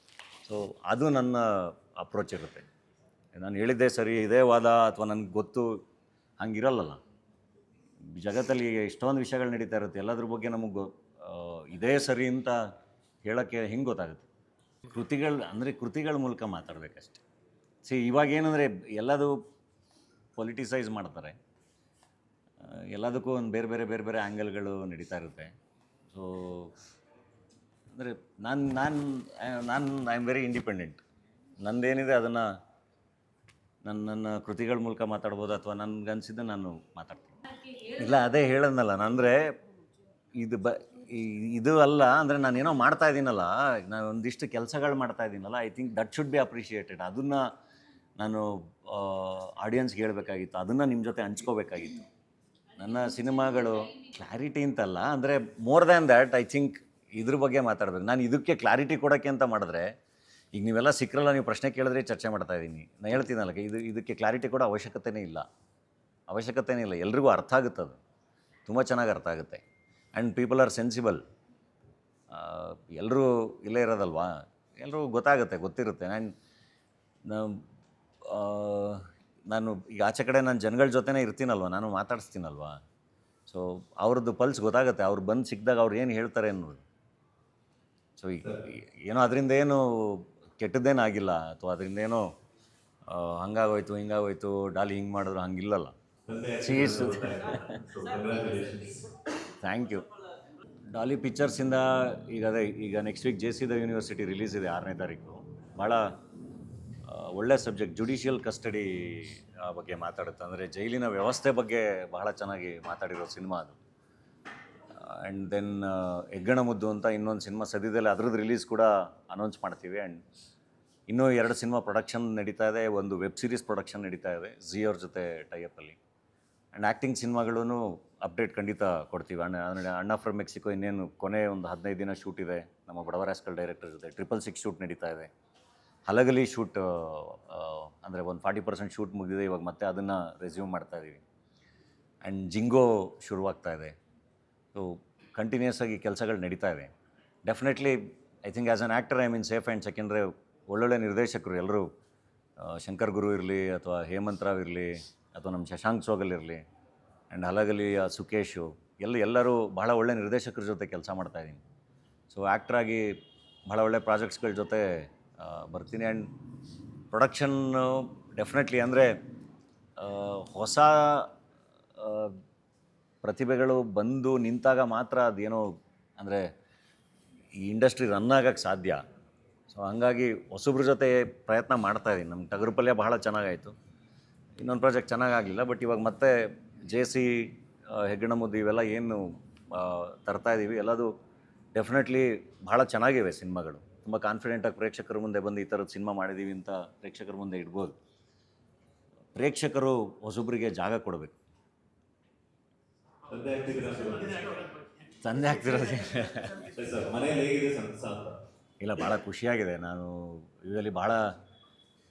ಸೊ ಅದು ನನ್ನ ಅಪ್ರೋಚ್ ಇರುತ್ತೆ. ನಾನು ಹೇಳಿದ್ದೇ ಸರಿ, ಇದೇ ವಾದ ಅಥವಾ ನನಗೆ ಗೊತ್ತು ಹಂಗಿರಲ್ಲಲ್ಲ. ಜಗತ್ತಲ್ಲಿ ಎಷ್ಟೊಂದು ವಿಷಯಗಳು ನಡೀತಾ ಇರುತ್ತೆ, ಎಲ್ಲದ್ರ ಬಗ್ಗೆ ನಮಗೆ ಇದೇ ಸರಿ ಅಂತ ಹೇಳೋಕ್ಕೆ ಹೆಂಗೆ ಗೊತ್ತಾಗುತ್ತೆ? ಕೃತಿಗಳ ಮೂಲಕ ಮಾತಾಡಬೇಕಷ್ಟೆ. ಇವಾಗ ಏನಂದರೆ ಎಲ್ಲದೂ ಪೊಲಿಟಿಸೈಸ್ ಮಾಡ್ತಾರೆ, ಎಲ್ಲದಕ್ಕೂ ಒಂದು ಬೇರೆ ಬೇರೆ ಆ್ಯಂಗಲ್ಗಳು ನಡೀತಾ ಇರುತ್ತೆ. ಸೊ ಅಂದರೆ ಐ ಆಮ್ ವೆರಿ ಇಂಡಿಪೆಂಡೆಂಟ್. ನಂದೇನಿದೆ ಅದನ್ನು ನನ್ನ ಕೃತಿಗಳ ಮೂಲಕ ಮಾತಾಡ್ಬೋದು, ಅಥವಾ ನನಗನ್ಸಿದ್ದು ನಾನು ಮಾತಾಡ್ತೀನಿ. ಇಲ್ಲ, ಅದೇ ಹೇಳೋದ್ನಲ್ಲ, ಅಂದರೆ ಇದು ಅಲ್ಲ, ಅಂದರೆ ನಾನೇನೋ ಮಾಡ್ತಾ ಇದ್ದೀನಲ್ಲ, ನಾನು ಒಂದಿಷ್ಟು ಕೆಲಸಗಳು ಮಾಡ್ತಾ ಇದ್ದೀನಲ್ಲ, I think that should be appreciated. ಅದನ್ನು ನಾನು ಆಡಿಯನ್ಸ್ಗೆ ಹೇಳಬೇಕಾಗಿತ್ತು, ಅದನ್ನು ನಿಮ್ಮ ಜೊತೆ ಹಂಚ್ಕೋಬೇಕಾಗಿತ್ತು. ನನ್ನ ಸಿನಿಮಾಗಳು ಕ್ಲಾರಿಟಿ ಅಂತಲ್ಲ, ಅಂದರೆ more than that I think ಇದ್ರ ಬಗ್ಗೆ ಮಾತಾಡಬೇಕು. ನಾನು ಇದಕ್ಕೆ ಕ್ಲಾರಿಟಿ ಕೊಡೋಕ್ಕೆ ಅಂತ ಮಾಡಿದ್ರೆ, ಈಗ ನೀವೆಲ್ಲ ಸಿಕ್ಕರಲ್ಲ, ನೀವು ಪ್ರಶ್ನೆ ಕೇಳಿದ್ರೆ ಚರ್ಚೆ ಮಾಡ್ತಾಯಿದ್ದೀನಿ. ನಾನು ಹೇಳ್ತೀನಲ್ಲ, ಇದಕ್ಕೆ ಕ್ಲಾರಿಟಿ ಕೊಡೋ ಅವಶ್ಯಕತೆಯೇ ಇಲ್ಲ. ಎಲ್ರಿಗೂ ಅರ್ಥ ಆಗುತ್ತೆ, ಅದು ತುಂಬ ಚೆನ್ನಾಗಿ ಅರ್ಥ ಆಗುತ್ತೆ. And people are sensible. ಎಲ್ಲರೂ ಇಲ್ಲೇ ಇರೋದಲ್ವಾ, ಎಲ್ಲರೂ ಗೊತ್ತಿರುತ್ತೆ. ನಾನು ಈಗ ಆಚೆ ಕಡೆ ನಾನು ಜನಗಳ ಜೊತೆನೇ ಇರ್ತೀನಲ್ವ, ನಾನು ಮಾತಾಡಿಸ್ತೀನಲ್ವ. ಸೊ ಅವ್ರದ್ದು ಪಲ್ಸ್ ಗೊತ್ತಾಗುತ್ತೆ, ಅವ್ರು ಬಂದು ಸಿಕ್ಕಿದಾಗ ಅವ್ರು ಏನು ಹೇಳ್ತಾರೆ ಅನ್ನೋದು. ಸೊ ಏನೋ ಅದರಿಂದ ಏನು ಕೆಟ್ಟದ್ದೇನೂ ಆಗಿಲ್ಲ, ಅಥವಾ ಅದರಿಂದ ಏನೋ ಹಂಗಾಗೋಯ್ತು ಹಿಂಗಾಗೋಯ್ತು ಡಾಲಿ ಹಿಂಗೆ ಮಾಡಿದ್ರು ಹಂಗಿಲ್ಲಲ್ಲ. ಚೀಸ್ ಥ್ಯಾಂಕ್ ಯು. ಡಾಲಿ ಪಿಕ್ಚರ್ಸಿಂದ ಈಗ next week JC university release ಇದೆ 6ನೇ ತಾರೀಕು. ಭಾಳ ಒಳ್ಳೆ ಸಬ್ಜೆಕ್ಟ್, ಜುಡಿಷಿಯಲ್ ಕಸ್ಟಡಿ ಬಗ್ಗೆ ಮಾತಾಡುತ್ತೆ. ಅಂದರೆ ಜೈಲಿನ ವ್ಯವಸ್ಥೆ ಬಗ್ಗೆ ಬಹಳ ಚೆನ್ನಾಗಿ ಮಾತಾಡಿರೋ ಸಿನಿಮಾ ಅದು. ಆ್ಯಂಡ್ ದೆನ್ ಹೆಗ್ಗಣ ಮುದ್ದು ಅಂತ ಇನ್ನೊಂದು ಸಿನಿಮಾ ಸದ್ಯದಲ್ಲೇ ಅದ್ರದ್ದು ರಿಲೀಸ್ ಕೂಡ ಅನೌನ್ಸ್ ಮಾಡ್ತೀವಿ. ಆ್ಯಂಡ್ ಇನ್ನೂ 2 ಸಿನಿಮಾ ಪ್ರೊಡಕ್ಷನ್ ನಡೀತಾ ಇದೆ, ಒಂದು ವೆಬ್ ಸೀರೀಸ್ ಪ್ರೊಡಕ್ಷನ್ ನಡೀತಾ ಇದೆ ಝೀ ಅವ್ರ ಜೊತೆ ಟೈಅಪ್ಪಲ್ಲಿ. ಆ್ಯಂಡ್ ಆ್ಯಕ್ಟಿಂಗ್ ಸಿನಿಮಾಗಳೂ ಅಪ್ಡೇಟ್ ಖಂಡಿತ ಕೊಡ್ತೀವಿ. ಅಣ್ಣ ಫ್ರಮ್ ಮೆಕ್ಸಿಕೋ ಇನ್ನೇನು ಕೊನೆ ಒಂದು 15 ದಿನ ಶೂಟ್ ಇದೆ ನಮ್ಮ ಬಡವರಾಸ್ಕಲ್ ಡೈರೆಕ್ಟರ್ ಜೊತೆ. 666 ಶೂಟ್ ನಡೀತಾ ಇದೆ. ಹಲಗಲಿ ಶೂಟ್ ಅಂದರೆ ಒಂದು 40% ಶೂಟ್ ಮುಗಿದಿದೆ, ಇವಾಗ ಮತ್ತೆ ಅದನ್ನು ರೆಸ್ಯೂಮ್ ಮಾಡ್ತಾಯಿದ್ದೀವಿ. ಆ್ಯಂಡ್ ಜಿಂಗೋ ಶುರುವಾಗ್ತಾ ಇದೆ. ಸೊ ಕಂಟಿನ್ಯೂಸ್ ಆಗಿ ಕೆಲಸಗಳು ನಡೀತಾ ಇದೆ. Definitely I think as an actor I mean safe and ಸೆಕೆಂಡ್ರೆ ಒಳ್ಳೊಳ್ಳೆ ನಿರ್ದೇಶಕರು ಎಲ್ಲರೂ, ಶಂಕರ್ ಗುರು ಇರಲಿ ಅಥವಾ ಹೇಮಂತ್ ರಾವ್ ಇರಲಿ ಅಥವಾ ನಮ್ಮ ಶಶಾಂಕ್ ಸೋಗಲ್ ಇರಲಿ ಆ್ಯಂಡ್ ಹಲಗಲಿ ಸುಕೇಶು ಎಲ್ಲರೂ ಬಹಳ ಒಳ್ಳೆ ನಿರ್ದೇಶಕರ ಜೊತೆ ಕೆಲಸ ಮಾಡ್ತಾಯಿದ್ದೀನಿ. ಸೊ ಆ್ಯಕ್ಟ್ರಾಗಿ ಭಾಳ ಒಳ್ಳೆ ಪ್ರಾಜೆಕ್ಟ್ಸ್ಗಳ ಜೊತೆ ಬರ್ತೀನಿ. ಆ್ಯಂಡ್ ಪ್ರೊಡಕ್ಷನ್ನು ಡೆಫಿನೆಟ್ಲಿ ಅಂದರೆ ಹೊಸ ಪ್ರತಿಭೆಗಳು ಬಂದು ನಿಂತಾಗ ಮಾತ್ರ ಅದೇನೋ ಅಂದರೆ ಈ ಇಂಡಸ್ಟ್ರಿ ರನ್ ಆಗೋಕ್ಕೆ ಸಾಧ್ಯ. ಸೊ ಹಂಗಾಗಿ ಹೊಸಬ್ರ ಜೊತೆ ಪ್ರಯತ್ನ ಮಾಡ್ತಾಯಿದ್ದೀನಿ. ನಮ್ಮ ಟಗರು ಪಲ್ಯ ಬಹಳ ಚೆನ್ನಾಗಾಯಿತು, ಇನ್ನೊಂದು ಪ್ರಾಜೆಕ್ಟ್ ಚೆನ್ನಾಗಾಗಲಿಲ್ಲ. ಬಟ್ ಇವಾಗ ಮತ್ತೆ JC ಹೆಗ್ಗಣ ಮುದ್ದು ಇವೆಲ್ಲ ಏನು ತರ್ತಾಯಿದ್ದೀವಿ ಎಲ್ಲದು ಡೆಫಿನೆಟ್ಲಿ ಭಾಳ ಚೆನ್ನಾಗಿವೆ ಸಿನಿಮಾಗಳು. ತುಂಬ ಕಾನ್ಫಿಡೆಂಟಾಗಿ ಪ್ರೇಕ್ಷಕರ ಮುಂದೆ ಬಂದು ಈ ಥರದ್ದು ಸಿನಿಮಾ ಮಾಡಿದ್ದೀವಿ ಅಂತ ಪ್ರೇಕ್ಷಕರ ಮುಂದೆ ಇಡ್ಬೋದು. ಪ್ರೇಕ್ಷಕರು ಹೊಸಬ್ರಿಗೆ ಜಾಗ ಕೊಡಬೇಕು. ತಂದೆ ಆಗ್ತಿರೋದು ಇಲ್ಲ, ಭಾಳ ಖುಷಿಯಾಗಿದೆ. ನಾನು ಯೂಶಲಿ ಭಾಳ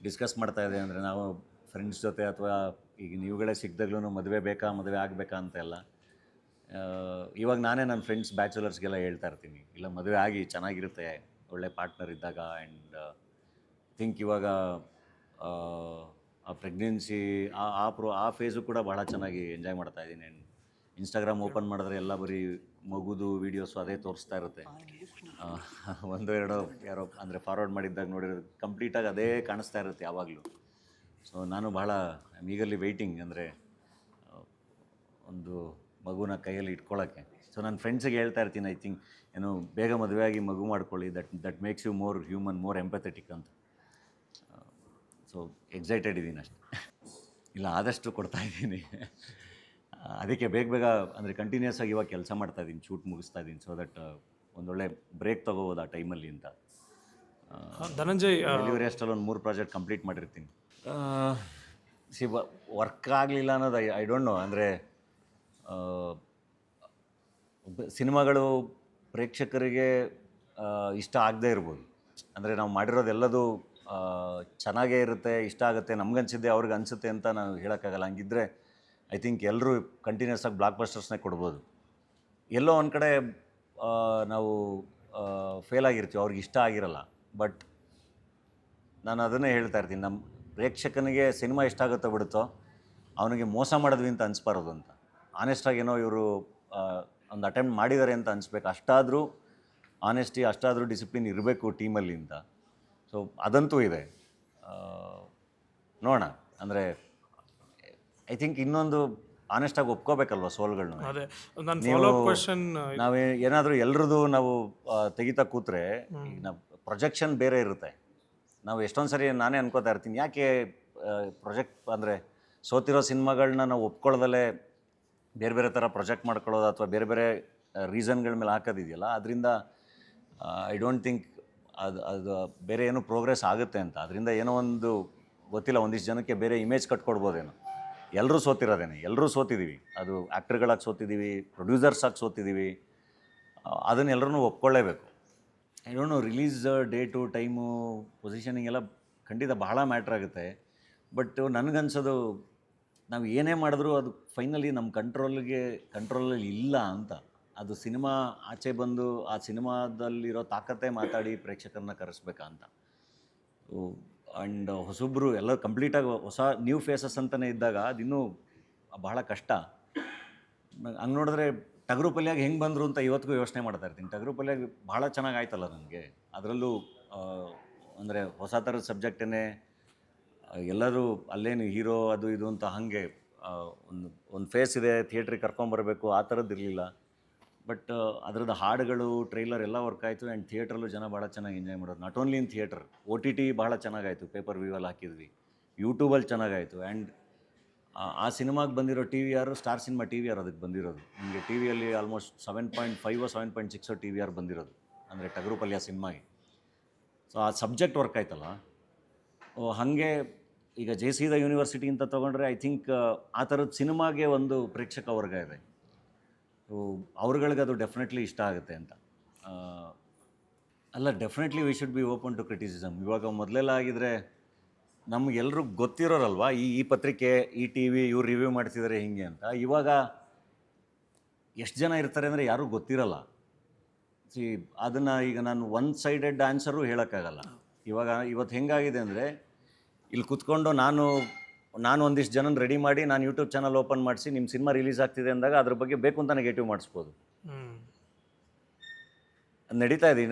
ಡಿಸ್ಕಸ್ ಮಾಡ್ತಾಯಿದ್ದೆ, ಅಂದರೆ ನಾವು ಫ್ರೆಂಡ್ಸ್ ಜೊತೆ ಅಥವಾ ಈಗ ನೀವುಗಳೇ ಸಿಕ್ಕಿದಾಗ್ಲೂ ಮದುವೆ ಬೇಕಾ ಮದುವೆ ಆಗಬೇಕಾ ಅಂತೆಲ್ಲ. ಇವಾಗ ನಾನೇ ನನ್ನ ಫ್ರೆಂಡ್ಸ್ ಬ್ಯಾಚುಲರ್ಸ್ಗೆಲ್ಲ ಹೇಳ್ತಾ ಇರ್ತೀನಿ, ಇಲ್ಲ ಮದುವೆ ಆಗಿ ಚೆನ್ನಾಗಿರುತ್ತೆ ಒಳ್ಳೆ ಪಾರ್ಟ್ನರ್ ಇದ್ದಾಗ. ಆ್ಯಂಡ್ ಥಿಂಕ್ ಇವಾಗ ಆ ಪ್ರೆಗ್ನೆನ್ಸಿ ಆ ಫೇಸು ಕೂಡ ಭಾಳ ಚೆನ್ನಾಗಿ ಎಂಜಾಯ್ ಮಾಡ್ತಾಯಿದ್ದೀನಿ. ಆ್ಯಂಡ್ ಇನ್ಸ್ಟಾಗ್ರಾಮ್ ಓಪನ್ ಮಾಡಿದ್ರೆ ಎಲ್ಲ ಬರೀ ಮಗುದು ವೀಡಿಯೋಸು ಅದೇ ತೋರಿಸ್ತಾ ಇರುತ್ತೆ. 1-2 ಯಾರೋ ಅಂದರೆ ಫಾರ್ವರ್ಡ್ ಮಾಡಿದ್ದಾಗ ನೋಡಿರೋದು ಕಂಪ್ಲೀಟಾಗಿ ಅದೇ ಕಾಣಿಸ್ತಾ ಇರುತ್ತೆ ಯಾವಾಗಲೂ. ಸೊ ನಾನು ಭಾಳ ಈಗಲ್ಲಿ ವೆಯ್ಟಿಂಗ್, ಅಂದರೆ ಒಂದು ಮಗುನ ಕೈಯಲ್ಲಿ ಇಟ್ಕೊಳ್ಳೋಕ್ಕೆ. ಸೊ ನನ್ನ ಫ್ರೆಂಡ್ಸಿಗೆ ಹೇಳ್ತಾ ಇರ್ತೀನಿ, ಐ ಥಿಂಕ್ ಏನು ಬೇಗ ಮದುವೆಯಾಗಿ ಮಗು ಮಾಡ್ಕೊಳ್ಳಿ, that makes you more human, more empathetic ಅಂತ. ಸೊ ಎಕ್ಸೈಟೆಡ್ ಇದ್ದೀನಿ ಅಷ್ಟೆ. ಇಲ್ಲ, ಆದಷ್ಟು ಕೊಡ್ತಾಯಿದ್ದೀನಿ. ಅದಕ್ಕೆ ಬೇಗ ಅಂದರೆ ಕಂಟಿನ್ಯೂಸ್ ಆಗಿ ಇವಾಗ ಕೆಲಸ ಮಾಡ್ತಾಯಿದ್ದೀನಿ, ಶೂಟ್ ಮುಗಿಸ್ತಾಯಿದ್ದೀನಿ. ಸೊ ದಟ್ ಒಂದೊಳ್ಳೆ ಬ್ರೇಕ್ ತೊಗೋಬೋದು ಆ ಟೈಮಲ್ಲಿ ಅಂತ. ಧನಂಜಯ್ ಡೆಲಿವರಿ ಅಷ್ಟಲ್ಲಿ ಒಂದು 3 ಪ್ರಾಜೆಕ್ಟ್ ಕಂಪ್ಲೀಟ್ ಮಾಡಿರ್ತೀನಿ. ವರ್ಕ್ ಆಗಲಿಲ್ಲ ಅನ್ನೋದು ಐ ಡೋಂಟ್ ನೋ. ಅಂದರೆ ಸಿನಿಮಾಗಳು ಪ್ರೇಕ್ಷಕರಿಗೆ ಇಷ್ಟ ಆಗದೇ ಇರ್ಬೋದು. ಅಂದರೆ ನಾವು ಮಾಡಿರೋದೆಲ್ಲದು ಚೆನ್ನಾಗೇ ಇರುತ್ತೆ, ಇಷ್ಟ ಆಗುತ್ತೆ, ನಮ್ಗನ್ಸಿದ್ದೆ ಅವ್ರಿಗೆ ಅನಿಸುತ್ತೆ ಅಂತ ನಾವು ಹೇಳೋಕ್ಕಾಗಲ್ಲ. ಹಂಗಿದ್ರೆ ಐ ಥಿಂಕ್ ಎಲ್ಲರೂ ಕಂಟಿನ್ಯೂಸ್ ಆಗಿ ಬ್ಲಾಕ್ ಬಸ್ಟರ್ಸ್ನೇ ಕೊಡ್ಬೋದು. ಎಲ್ಲೋ ಒಂದು ಕಡೆ ನಾವು ಫೇಲ್ ಆಗಿರ್ತೀವಿ, ಅವ್ರಿಗೆ ಇಷ್ಟ ಆಗಿರಲ್ಲ. ಬಟ್ ನಾನು ಅದನ್ನೇ ಹೇಳ್ತಾ ಇರ್ತೀನಿ, ನಮ್ಮ ಪ್ರೇಕ್ಷಕನಿಗೆ ಸಿನಿಮಾ ಇಷ್ಟ ಆಗುತ್ತೋ ಬಿಡುತ್ತೋ ಅವನಿಗೆ ಮೋಸ ಮಾಡಿದ್ವಿ ಅಂತ ಅನಿಸ್ಬಾರ್ದು ಅಂತ. ಆನೆಸ್ಟಾಗಿ ಏನೋ ಇವರು ಒಂದು ಅಟೆಂಪ್ಟ್ ಮಾಡಿದ್ದಾರೆ ಅಂತ ಅನಿಸ್ಬೇಕು. ಅಷ್ಟಾದರೂ ಆನೆಸ್ಟಿ, ಅಷ್ಟಾದರೂ ಡಿಸಿಪ್ಲಿನ್ ಇರಬೇಕು ಟೀಮಲ್ಲಿ ಅಂತ. ಸೊ ಅದಂತೂ ಇದೆ. ನೋಡೋಣ, ಅಂದರೆ ಐ ಥಿಂಕ್ ಇನ್ನೊಂದು ಆನೆಸ್ಟಾಗಿ ಒಪ್ಕೋಬೇಕಲ್ವ ಸೋಲ್ಗಳನ್ನ. ಅದೇ ನನ್ನ ಫಾಲೋ ಅಪ್ ಕ್ವೆಶ್ಚನ್, ನಾವು ಏನಾದರೂ ಎಲ್ರದ್ದು ನಾವು ತೆಗಿತಾ ಕೂತ್ರೆ ಈಗ ನಾವು ಪ್ರೊಜೆಕ್ಷನ್ ಬೇರೆ ಇರುತ್ತೆ. ನಾವು ಎಷ್ಟೊಂದು ಸರಿ ನಾನೇ ಅನ್ಕೋತಾ ಇರ್ತೀನಿ, ಯಾಕೆ ಪ್ರೊಜೆಕ್ಟ್ ಅಂದರೆ ಸೋತಿರೋ ಸಿನಿಮಾಗಳನ್ನ ನಾವು ಒಪ್ಕೊಳ್ಳೋದಲ್ಲೇ ಬೇರೆ ಬೇರೆ ಥರ ಪ್ರೊಜೆಕ್ಟ್ ಮಾಡ್ಕೊಳ್ಳೋದು ಅಥವಾ ಬೇರೆ ಬೇರೆ ರೀಸನ್ಗಳ ಮೇಲೆ ಹಾಕೋದಿದೆಯಲ್ಲ, ಅದರಿಂದ ಐ ಡೋಂಟ್ ಥಿಂಕ್ ಅದು ಬೇರೆ ಏನೋ ಪ್ರೋಗ್ರೆಸ್ ಆಗುತ್ತೆ ಅಂತ. ಅದರಿಂದ ಏನೋ ಒಂದು ಗೊತ್ತಿಲ್ಲ, ಒಂದಿಷ್ಟು ಜನಕ್ಕೆ ಬೇರೆ ಇಮೇಜ್ ಕಟ್ಕೊಡ್ಬೋದೇನೋ. ಎಲ್ಲರೂ ಸೋತಿರೋದೇನೆ, ಎಲ್ಲರೂ ಸೋತಿದ್ದೀವಿ. ಅದು ಆ್ಯಕ್ಟರ್ಗಳಾಗಿ ಸೋತಿದ್ದೀವಿ, ಪ್ರೊಡ್ಯೂಸರ್ಸಾಗಿ ಸೋತಿದ್ದೀವಿ. ಅದನ್ನೆಲ್ಲರೂ ಒಪ್ಕೊಳ್ಳೇಬೇಕು. I don't know, release date, time, positioning ಎಲ್ಲ ಖಂಡಿತ ಬಹಳ ಮ್ಯಾಟ್ರ್ ಆಗುತ್ತೆ. ಬಟ್ ನನಗನ್ಸೋದು ನಾವು ಏನೇ ಮಾಡಿದ್ರೂ ಅದು ಫೈನಲಿ ನಮ್ಮ ಕಂಟ್ರೋಲಲ್ಲಿ ಇಲ್ಲ ಅಂತ. ಅದು ಸಿನಿಮಾ ಆಚೆ ಬಂದು ಆ ಸಿನಿಮಾದಲ್ಲಿರೋ ತಾಕತ್ತೇ ಮಾತಾಡಿ ಪ್ರೇಕ್ಷಕರನ್ನ ಕರೆಸ್ಬೇಕಾ ಅಂತ. ಆ್ಯಂಡ್ ಹೊಸೊಬ್ಬರು ಎಲ್ಲ ಕಂಪ್ಲೀಟಾಗಿ ಹೊಸ ನ್ಯೂ ಫೇಸಸ್ ಅಂತಲೇ ಇದ್ದಾಗ ಅದಿನ್ನೂ ಬಹಳ ಕಷ್ಟ. ಹಂಗೆ ನೋಡಿದ್ರೆ ಟಗರು ಪಲ್ಯಾಗ ಹೆಂಗೆ ಬಂದರು ಅಂತ ಇವತ್ತಿಗೂ ಯೋಚನೆ ಮಾಡ್ತಾ ಇರ್ತೀನಿ. ಟಗರು ಪಲ್ಯಾಗ ಭಾಳ ಚೆನ್ನಾಗಿ ಆಯ್ತಲ್ಲ ನನಗೆ. ಅದರಲ್ಲೂ ಅಂದರೆ ಹೊಸ ಥರದ ಸಬ್ಜೆಕ್ಟನ್ನೇ ಎಲ್ಲರೂ ಅಲ್ಲೇನು ಹೀರೋ ಅದು ಇದು ಅಂತ ಹಾಗೆ ಒಂದು ಒಂದು ಫೇಸ್ ಇದೆ, ಥಿಯೇಟ್ರಿಗೆ ಕರ್ಕೊಂಬರ್ಬೇಕು ಆ ಥರದ್ದು ಇರಲಿಲ್ಲ. ಬಟ್ ಅದರದ್ದು ಹಾಡುಗಳು, ಟ್ರೈಲರ್ ಎಲ್ಲ ವರ್ಕ್ ಆಯಿತು. ಆ್ಯಂಡ್ ಥಿಯೇಟ್ರಲ್ಲೂ ಜನ ಭಾಳ ಚೆನ್ನಾಗಿ ಎಂಜಾಯ್ ಮಾಡೋದು. Not only in theatre, OTT ಭಾಳ ಚೆನ್ನಾಗಾಯಿತು. ಪೇಪರ್ ವ್ಯೂವಲ್ಲಿ ಹಾಕಿದ್ವಿ, ಯೂಟ್ಯೂಬಲ್ಲಿ ಚೆನ್ನಾಗಾಯಿತು. ಆ್ಯಂಡ್ ಆ ಸಿನಿಮಾಗೆ ಬಂದಿರೋ TVR ಸ್ಟಾರ್ ಸಿನಿಮಾ TVR ಅದಕ್ಕೆ ಬಂದಿರೋದು. ನಿಮಗೆ TVಯಲ್ಲಿ ಆಲ್ಮೋಸ್ಟ್ 7.5 7.6 TVR ಬಂದಿರೋದು, ಅಂದರೆ ಟಗರು ಪಲ್ಯ ಸಿನಿಮಾಗೆ. ಸೊ ಆ ಸಬ್ಜೆಕ್ಟ್ ವರ್ಕ್ ಆಯ್ತಲ್ಲ. ಹಾಗೆ ಈಗ JC ಯೂನಿವರ್ಸಿಟಿ ಅಂತ ತೊಗೊಂಡ್ರೆ ಐ ಥಿಂಕ್ ಆ ಥರದ ಸಿನಿಮಾಗೆ ಒಂದು ಪ್ರೇಕ್ಷಕ ವರ್ಗ ಇದೆ. ಸೊ ಅವ್ರುಗಳಿಗೆ ಅದು ಡೆಫಿನೆಟ್ಲಿ ಇಷ್ಟ ಆಗುತ್ತೆ ಅಂತ. ಅಲ್ಲ, definitely we should be open to criticism. ಇವಾಗ ಮೊದಲೆಲ್ಲ ಆಗಿದ್ರೆ ನಮಗೆಲ್ಲರೂ ಗೊತ್ತಿರೋರಲ್ವಾ, ಈ ಪತ್ರಿಕೆ, ಈ TV ಇವ್ರು ರಿವ್ಯೂ ಮಾಡ್ತಿದ್ದಾರೆ ಹಿಂಗೆ ಅಂತ. ಇವಾಗ ಎಷ್ಟು ಜನ ಇರ್ತಾರೆ ಅಂದರೆ ಯಾರೂ ಗೊತ್ತಿರಲ್ಲ. ಅದನ್ನು ಈಗ ನಾನು ಒನ್ ಸೈಡೆಡ್ ಆನ್ಸರು ಹೇಳೋಕ್ಕಾಗಲ್ಲ. ಇವತ್ತು ಹೆಂಗಾಗಿದೆ ಅಂದರೆ, ಇಲ್ಲಿ ಕುತ್ಕೊಂಡು ನಾನು ಒಂದಿಷ್ಟು ಜನನ ರೆಡಿ ಮಾಡಿ ನಾನು ಯೂಟ್ಯೂಬ್ ಚಾನಲ್ ಓಪನ್ ಮಾಡಿಸಿ ನಿಮ್ಮ ಸಿನಿಮಾ ರಿಲೀಸ್ ಆಗ್ತಿದೆ ಅಂದಾಗ ಅದ್ರ ಬಗ್ಗೆ ಬೇಕು ಅಂತ ನೆಗೆಟಿವ್ ಮಾಡಿಸ್ಬೋದು. ಅದು ನಡೀತಾ ಇದೆ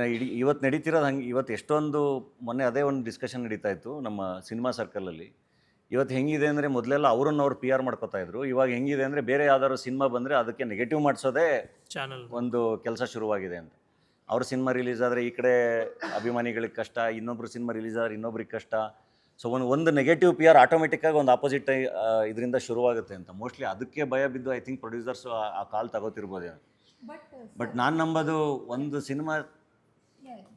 ಇವತ್ತು ನಡೀತಿರೋದು ಹಂಗೆ. ಇವತ್ತು ಎಷ್ಟೊಂದು ಮೊನ್ನೆ ಅದೇ ಒಂದು ಡಿಸ್ಕಷನ್ ನಡೀತಾ ಇತ್ತು ನಮ್ಮ ಸಿನಿಮಾ ಸರ್ಕಲಲ್ಲಿ. ಇವತ್ತು ಹೆಂಗಿದೆ ಅಂದರೆ, ಮೊದಲೆಲ್ಲ ಅವ್ರು PR ಮಾಡ್ಕೋತಾ ಇದ್ರು. ಇವಾಗ ಹೆಂಗಿದೆ ಅಂದರೆ, ಬೇರೆ ಯಾವ್ದಾದ್ರು ಸಿನಿಮಾ ಬಂದರೆ ಅದಕ್ಕೆ ನೆಗೆಟಿವ್ ಮಾಡಿಸೋದೇ ಚಾನಲ್ ಒಂದು ಕೆಲಸ ಶುರುವಾಗಿದೆ ಅಂತ. ಅವ್ರ ಸಿನಿಮಾ ರಿಲೀಸ್ ಆದರೆ ಈ ಕಡೆ ಅಭಿಮಾನಿಗಳಿಗೆ ಕಷ್ಟ, ಇನ್ನೊಬ್ರು ಸಿನಿಮಾ ರಿಲೀಸ್ ಆದರೆ ಇನ್ನೊಬ್ರಿಗೆ ಕಷ್ಟ. ಸೊ ಒಂದು ನೆಗೆಟಿವ್ PR ಆಟೋಮೆಟಿಕ್ಕಾಗಿ ಒಂದು ಆಪೋಸಿಟ್ ಇದರಿಂದ ಶುರುವಾಗುತ್ತೆ ಅಂತ. ಮೋಸ್ಟ್ಲಿ ಅದಕ್ಕೆ ಭಯ ಬಿದ್ದು ಐ ಥಿಂಕ್ ಪ್ರೊಡ್ಯೂಸರ್ಸು ಆ ಕಾಲ್ ತಗೋತಿರ್ಬೋದೇನೋ. ಬಟ್ ನಾನು ನಂಬೋದು, ಒಂದು ಸಿನಿಮಾ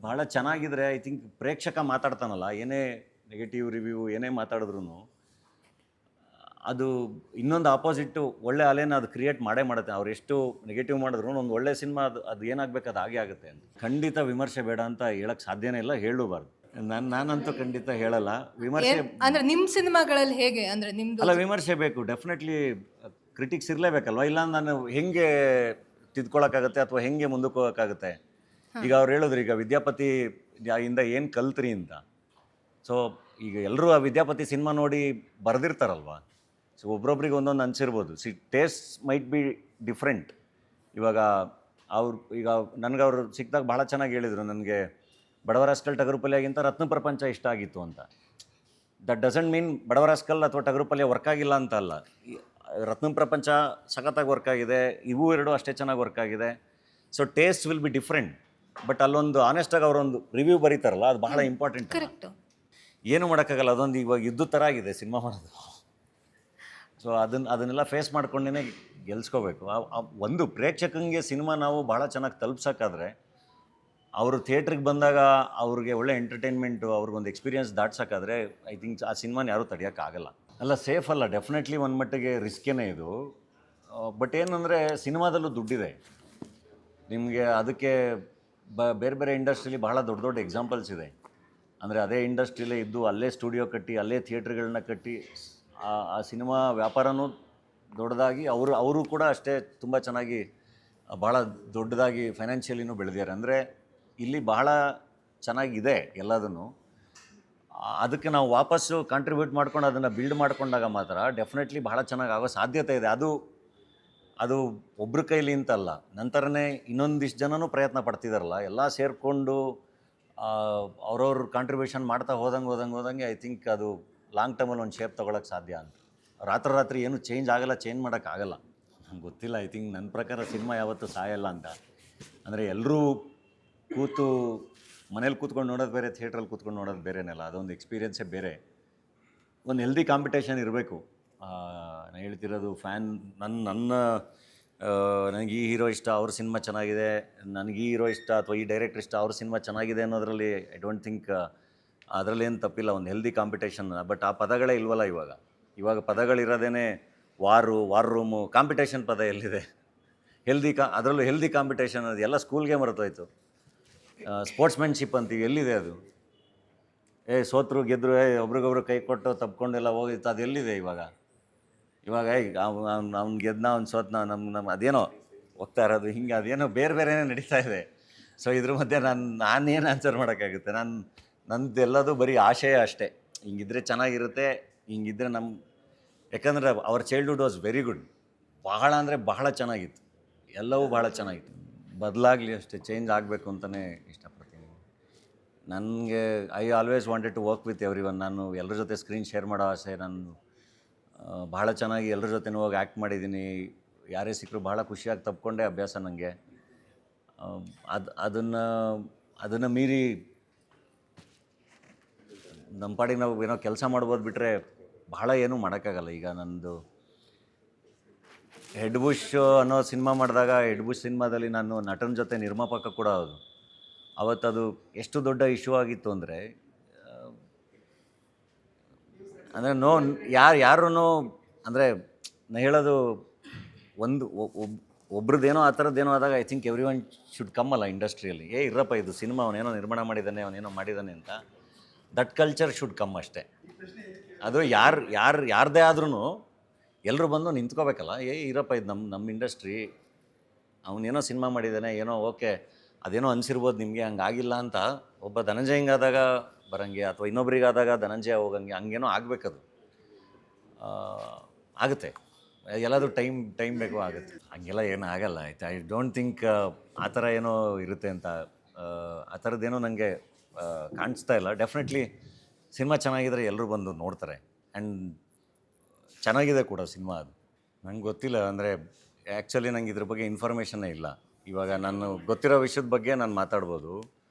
ಭಾಳ ಚೆನ್ನಾಗಿದ್ರೆ ಐ ಥಿಂಕ್ ಪ್ರೇಕ್ಷಕ ಮಾತಾಡ್ತಾನಲ್ಲ, ಏನೇ ನೆಗೆಟಿವ್ ರಿವ್ಯೂ ಏನೇ ಮಾತಾಡಿದ್ರು ಅದು ಇನ್ನೊಂದು ಆಪೋಸಿಟ್ಟು ಒಳ್ಳೆ ಅಲೆನ ಅದು ಕ್ರಿಯೇಟ್ ಮಾಡುತ್ತೆ. ಅವ್ರು ಎಷ್ಟು ನೆಗೆಟಿವ್ ಮಾಡಿದ್ರು ಒಂದು ಒಳ್ಳೆ ಸಿನಿಮಾ ಅದು ಏನಾಗಬೇಕು ಅದು ಹಾಗೆ ಆಗುತ್ತೆ ಅಂತ. ಖಂಡಿತ ವಿಮರ್ಶೆ ಬೇಡ ಅಂತ ಹೇಳಕ್ಕೆ ಸಾಧ್ಯನೇ ಇಲ್ಲ, ಹೇಳಬಾರ್ದು. ನಾನಂತೂ ಖಂಡಿತ ಹೇಳಲ್ಲ ವಿಮರ್ಶೆ. ಅಂದ್ರೆ ನಿಮ್ಮ ಸಿನಿಮಾಗಳಲ್ಲಿ ಹೇಗೆ ಅಂದ್ರೆ ನಿಮ್ದು? ಅಲ್ಲ, ವಿಮರ್ಶೆ ಬೇಕು, ಡೆಫಿನೆಟ್ಲಿ ಕ್ರಿಟಿಕ್ಸ್ ಇರಲೇಬೇಕಲ್ವ. ಇಲ್ಲ ನಾನು ಹೆಂಗೆ ತಿದ್ಕೊಳಕ್ಕಾಗತ್ತೆ ಅಥವಾ ಹೆಂಗೆ ಮುಂದಕ್ಕೆ ಹೋಗೋಕ್ಕಾಗುತ್ತೆ? ಈಗ ಅವ್ರು ಹೇಳಿದ್ರು, ಈಗ ವಿದ್ಯಾಪತಿ ಇಂದ ಏನು ಕಲ್ತ್ರಿ ಅಂತ. ಸೊ ಈಗ ಎಲ್ಲರೂ ಆ ವಿದ್ಯಾಪತಿ ಸಿನಿಮಾ ನೋಡಿ ಬರೆದಿರ್ತಾರಲ್ವ. ಸೊ ಒಬ್ರೊಬ್ರಿಗೆ ಒಂದೊಂದು ಅನಿಸಿರ್ಬೋದು. Taste might be different. ಇವಾಗ ಈಗ ನನಗೆ ಅವರು ಸಿಕ್ಕಿದಾಗ ಭಾಳ ಚೆನ್ನಾಗಿ ಹೇಳಿದರು, ನನಗೆ ಬಡವರಾಸ್ಕಲ್ ಟಗರು ಪಲ್ಯಗಿಂತ ರತ್ನ ಪ್ರಪಂಚ ಇಷ್ಟ ಆಗಿತ್ತು ಅಂತ. ದಟ್ ಡಸಂಟ್ ಮೀನ್ ಬಡವರಾಸ್ಕಲ್ ಅಥವಾ ಟಗರು ಪಲ್ಯ ವರ್ಕ್ ಆಗಿಲ್ಲ ಅಂತ ಅಲ್ಲ. ರತ್ನ ಪ್ರಪಂಚ ಸಖತ್ತಾಗಿ ವರ್ಕ್ ಆಗಿದೆ, ಇವು ಎರಡು ಅಷ್ಟೇ ಚೆನ್ನಾಗಿ ವರ್ಕ್ ಆಗಿದೆ. So taste will be different. But ಅಲ್ಲೊಂದು ಆನೆಸ್ಟಾಗಿ ಅವರೊಂದು ರಿವ್ಯೂ ಬರೀತಾರಲ್ಲ, ಅದು ಬಹಳ ಇಂಪಾರ್ಟೆಂಟ್. ಏನು ಮಾಡೋಕ್ಕಾಗಲ್ಲ, ಅದೊಂದು ಇವಾಗ ಯುದ್ಧ ಥರ ಆಗಿದೆ ಸಿನಿಮಾ ಮಾಡೋದು. ಸೊ ಅದನ್ನೆಲ್ಲ ಫೇಸ್ ಮಾಡ್ಕೊಂಡೇ ಗೆಲ್ಸ್ಕೋಬೇಕು. ಒಂದು ಪ್ರೇಕ್ಷಕನಿಗೆ ಸಿನಿಮಾ ನಾವು ಭಾಳ ಚೆನ್ನಾಗಿ ತಲುಪ್ಸೋಕ್ಕಾದ್ರೆ, ಅವರು ಥಿಯೇಟ್ರಿಗೆ ಬಂದಾಗ ಅವ್ರಿಗೆ ಒಳ್ಳೆ ಎಂಟರ್ಟೈನ್ಮೆಂಟು, ಅವ್ರಿಗೊಂದು ಎಕ್ಸ್ಪೀರಿಯನ್ಸ್ ದಾಟ್ಸೋಕ್ಕಾದ್ರೆ ಐ ಥಿಂಕ್ ಆ ಸಿನಿಮಾನ ಯಾರೂ ತಡೆಯೋಕ್ಕಾಗಲ್ಲ. ಅಲ್ಲ, ಸೇಫ್ ಅಲ್ಲ, ಡೆಫಿನೆಟ್ಲಿ ಒಂದು ಮಟ್ಟಿಗೆ ರಿಸ್ಕೇನೇ ಇದು. ಬಟ್ ಏನಂದರೆ, ಸಿನಿಮಾದಲ್ಲೂ ದುಡ್ಡಿದೆ ನಿಮಗೆ. ಅದಕ್ಕೆ ಬೇರೆ ಬೇರೆ ಇಂಡಸ್ಟ್ರೀಲಿ ಬಹಳ ದೊಡ್ಡ ದೊಡ್ಡ ಎಕ್ಸಾಂಪಲ್ಸ್ ಇದೆ. ಅಂದರೆ ಅದೇ ಇಂಡಸ್ಟ್ರಿಲೇ ಇದ್ದು ಅಲ್ಲೇ ಸ್ಟುಡಿಯೋ ಕಟ್ಟಿ ಅಲ್ಲೇ ಥಿಯೇಟ್ರ್ಗಳನ್ನ ಕಟ್ಟಿ ಆ ಸಿನಿಮಾ ವ್ಯಾಪಾರನೂ ದೊಡ್ಡದಾಗಿ ಅವರು ಕೂಡ ಅಷ್ಟೇ ತುಂಬ ಚೆನ್ನಾಗಿ ಭಾಳ ದೊಡ್ಡದಾಗಿ ಫೈನಾನ್ಷಿಯಲಿನೂ ಬೆಳೆದಿದ್ದಾರೆ. ಅಂದರೆ ಇಲ್ಲಿ ಬಹಳ ಚೆನ್ನಾಗಿದೆ ಎಲ್ಲದನ್ನು. ಅದಕ್ಕೆ ನಾವು ವಾಪಸ್ಸು ಕಾಂಟ್ರಿಬ್ಯೂಟ್ ಮಾಡ್ಕೊಂಡು ಅದನ್ನು ಬಿಲ್ಡ್ ಮಾಡ್ಕೊಂಡಾಗ ಮಾತ್ರ ಡೆಫಿನೆಟ್ಲಿ ಬಹಳ ಚೆನ್ನಾಗಿ ಆಗೋ ಸಾಧ್ಯತೆ ಇದೆ. ಅದು ಒಬ್ಬರ ಕೈಲಿ ಅಂತಲ್ಲ, ನಂತರನೇ ಇನ್ನೊಂದಿಷ್ಟು ಜನನೂ ಪ್ರಯತ್ನ ಪಡ್ತಿದ್ದಾರಲ್ಲ, ಎಲ್ಲ ಸೇರಿಕೊಂಡು ಅವ್ರವ್ರ ಕಾಂಟ್ರಿಬ್ಯೂಷನ್ ಮಾಡ್ತಾ ಹೋದಂಗೆ ಐ ಥಿಂಕ್ ಅದು ಲಾಂಗ್ ಟರ್ಮಲ್ಲಿ ಒಂದು ಶೇಪ್ ತೊಗೊಳಕ್ಕೆ ಸಾಧ್ಯ ಅಂತ. ರಾತ್ರಿ ಏನು ಚೇಂಜ್ ಆಗಲ್ಲ, ಚೇಂಜ್ ಮಾಡೋಕ್ಕಾಗಲ್ಲ. ನಂಗೆ ಗೊತ್ತಿಲ್ಲ, ಐ ಥಿಂಕ್ ನನ್ನ ಪ್ರಕಾರ ಸಿನಿಮಾ ಯಾವತ್ತೂ ಸಾಯಲ್ಲ ಅಂತ. ಅಂದರೆ ಎಲ್ಲರೂ ಮನೇಲಿ ಕೂತ್ಕೊಂಡು ನೋಡೋದು ಬೇರೆ, ಥಿಯೇಟ್ರಲ್ಲಿ ಕೂತ್ಕೊಂಡು ನೋಡೋದು ಬೇರೆನಲ್ಲ. ಅದೊಂದು ಎಕ್ಸ್ಪೀರಿಯೆನ್ಸೇ ಬೇರೆ. ಒಂದು ಹೆಲ್ದಿ ಕಾಂಪಿಟೇಷನ್ ಇರಬೇಕು. ನಾನು ಹೇಳ್ತಿರೋದು ನನಗೆ ಈ ಹೀರೋ ಇಷ್ಟ, ಅವ್ರ ಸಿನಿಮಾ ಚೆನ್ನಾಗಿದೆ, ನನಗೆ ಈ ಹೀರೋ ಇಷ್ಟ ಅಥವಾ ಈ ಡೈರೆಕ್ಟರ್ ಇಷ್ಟ, ಅವ್ರ ಸಿನಿಮಾ ಚೆನ್ನಾಗಿದೆ ಅನ್ನೋದರಲ್ಲಿ ಐ ಡೋಂಟ್ ಥಿಂಕ್ ಅದರಲ್ಲೇನು ತಪ್ಪಿಲ್ಲ, ಒಂದು ಹೆಲ್ದಿ ಕಾಂಪಿಟೇಷನ್. ಬಟ್ ಆ ಪದಗಳೇ ಇಲ್ವಲ್ಲ ಇವಾಗ ಪದಗಳಿರೋದೇ ವಾರ್ ರೂಮು, ಕಾಂಪಿಟೇಷನ್ ಪದ ಎಲ್ಲಿದೆ? ಅದರಲ್ಲೂ ಹೆಲ್ದಿ ಕಾಂಪಿಟೇಷನ್ ಅದು ಎಲ್ಲ ಸ್ಕೂಲ್ಗೆ ಮರೆತೋಯ್ತು. ಸ್ಪೋರ್ಟ್ಸ್ಮ್ಯಾನ್ಶಿಪ್ ಅಂತೀವಿ, ಎಲ್ಲಿದೆ ಅದು? ಸೋತರು ಗೆದ್ದರು ಒಬ್ರಿಗೊಬ್ರು ಕೈ ಕೊಟ್ಟು ತಪ್ಕೊಂಡೆಲ್ಲ ಹೋಗಿತ್ತು, ಅದು ಎಲ್ಲಿದೆ ಇವಾಗ? ಅವ್ನು ಗೆದ್ನ, ಅವ್ನು ಸೋತ್ನ, ನಮ್ಮ ಅದೇನೋ ಹೋಗ್ತಾ ಇರೋದು ಹಿಂಗೆ, ಅದೇನೋ ಬೇರೆನೇ ನಡೀತಾ ಇದೆ. ಸೊ ಇದ್ರ ಮಧ್ಯೆ ನಾನೇನು ಆನ್ಸರ್ ಮಾಡೋಕ್ಕಾಗುತ್ತೆ? ನಂದೆಲ್ಲದು ಬರೀ ಆಶಯ ಅಷ್ಟೇ. ಹಿಂಗಿದ್ರೆ ಚೆನ್ನಾಗಿರುತ್ತೆ, ಹಿಂಗಿದ್ರೆ ಯಾಕಂದರೆ our childhood was very good. ಬಹಳ ಅಂದರೆ ಬಹಳ ಚೆನ್ನಾಗಿತ್ತು, ಎಲ್ಲವೂ ಬಹಳ ಚೆನ್ನಾಗಿತ್ತು. ಬದಲಾಗಲಿ ಅಷ್ಟೇ, ಚೇಂಜ್ ಆಗಬೇಕು ಅಂತಲೇ ಇಷ್ಟಪಡ್ತೀನಿ. ನನಗೆ I always wanted to work with everyone. ನಾನು ಎಲ್ಲರ ಜೊತೆ ಸ್ಕ್ರೀನ್ ಶೇರ್ ಮಾಡೋ ಆಸೆ. ನಾನು ಬಹಳ ಚೆನ್ನಾಗಿ ಎಲ್ಲರ ಜೊತೆನೂ ಹೋಗಿ ಆ್ಯಕ್ಟ್ ಮಾಡಿದ್ದೀನಿ. ಯಾರೇ ಸಿಕ್ಕರು ಭಾಳ ಖುಷಿಯಾಗಿ ತಪ್ಕೊಂಡೆ ಅಭ್ಯಾಸ ನನಗೆ. ಅದನ್ನು ಮೀರಿ ನಮ್ಮ ಪಾಡಿಗೆ ನಾವು ಏನೋ ಕೆಲಸ ಮಾಡ್ಬೋದು ಬಿಟ್ಟರೆ ಬಹಳ ಏನೂ ಮಾಡೋಕ್ಕಾಗಲ್ಲ. ಈಗ ನಂದು ಹೆಡ್ ಬುಷ್ ಅನ್ನೋ ಸಿನಿಮಾ ಮಾಡಿದಾಗ, ಹೆಡ್ ಬುಷ್ ಸಿನಿಮಾದಲ್ಲಿ ನಾನು ನಟನ ಜೊತೆ ನಿರ್ಮಾಪಕ ಕೂಡ ಹೌದು. ಅವತ್ತದು ಎಷ್ಟು ದೊಡ್ಡ ಇಶ್ಯೂ ಆಗಿತ್ತು ಅಂದರೆ, ಅಂದರೆ ಯಾರೂ ಅಂದರೆ ನಾನು ಹೇಳೋದು, ಒಂದು ಒಬ್ರದ್ದೇನೋ ಆ ಥರದ್ದೇನೋ ಆದಾಗ I think every one should come ಅಲ್ಲ ಇಂಡಸ್ಟ್ರಿಯಲ್ಲಿ. ಇರಪ್ಪ ಇದು ಸಿನಿಮಾ, ಅವನೇನೋ ನಿರ್ಮಾಣ ಮಾಡಿದ್ದಾನೆ, ಅವನೇನೋ ಮಾಡಿದ್ದಾನೆ ಅಂತ. ದಟ್ ಕಲ್ಚರ್ ಶುಡ್ ಕಮ್ ಅಷ್ಟೇ. ಅದು ಯಾರದೇ ಆದ್ರೂ ಎಲ್ಲರೂ ಬಂದು ನಿಂತ್ಕೋಬೇಕಲ್ಲ. ಇರಪ್ಪ ಇದು ನಮ್ಮ ಇಂಡಸ್ಟ್ರಿ, ಅವನೇನೋ ಸಿನಿಮಾ ಮಾಡಿದ್ದಾನೆ, ಏನೋ ಓಕೆ ಅದೇನೋ ಅನಿಸಿರ್ಬೋದು ನಿಮಗೆ, ಹಂಗಾಗಿಲ್ಲ ಅಂತ. ಒಬ್ಬ ಧನಂಜಯ ಹಿಂಗಾದಾಗ ಬರೋಂಗೆ, ಅಥವಾ ಇನ್ನೊಬ್ರಿಗಾದಾಗ ಧನಂಜಯ ಹೋಗಂಗೆ, ಹಂಗೇನೋ ಆಗಬೇಕದು. ಆಗುತ್ತೆ, ಎಲ್ಲಾದರೂ ಟೈಮ್ ಬೇಕು, ಆಗುತ್ತೆ. ಹಂಗೆಲ್ಲ ಏನೂ ಆಗಲ್ಲ, ಆಯಿತು. ಐ ಡೋಂಟ್ ಥಿಂಕ್ ಆ ಥರ ಏನೋ ಇರುತ್ತೆ ಅಂತ. ಆ ಥರದ್ದೇನೋ ನನಗೆ ಕಾಣಿಸ್ತಾ ಇಲ್ಲ. ಡೆಫಿನೆಟ್ಲಿ ಸಿನಿಮಾ ಚೆನ್ನಾಗಿದ್ರೆ ಎಲ್ಲರೂ ಬಂದು ನೋಡ್ತಾರೆ. ಆ್ಯಂಡ್ ಚೆನ್ನಾಗಿದೆ ಕೂಡ ಸಿನಿಮಾ. ಅದು ನಂಗೆ ಗೊತ್ತಿಲ್ಲ, ಅಂದರೆ ಆ್ಯಕ್ಚುಲಿ ನಂಗೆ ಇದ್ರ ಬಗ್ಗೆ ಇನ್ಫಾರ್ಮೇಷನ್ನೇ ಇಲ್ಲ. ಇವಾಗ ನಾನು ಗೊತ್ತಿರೋ ವಿಷಯದ ಬಗ್ಗೆ ನಾನು ಮಾತಾಡ್ಬೋದು.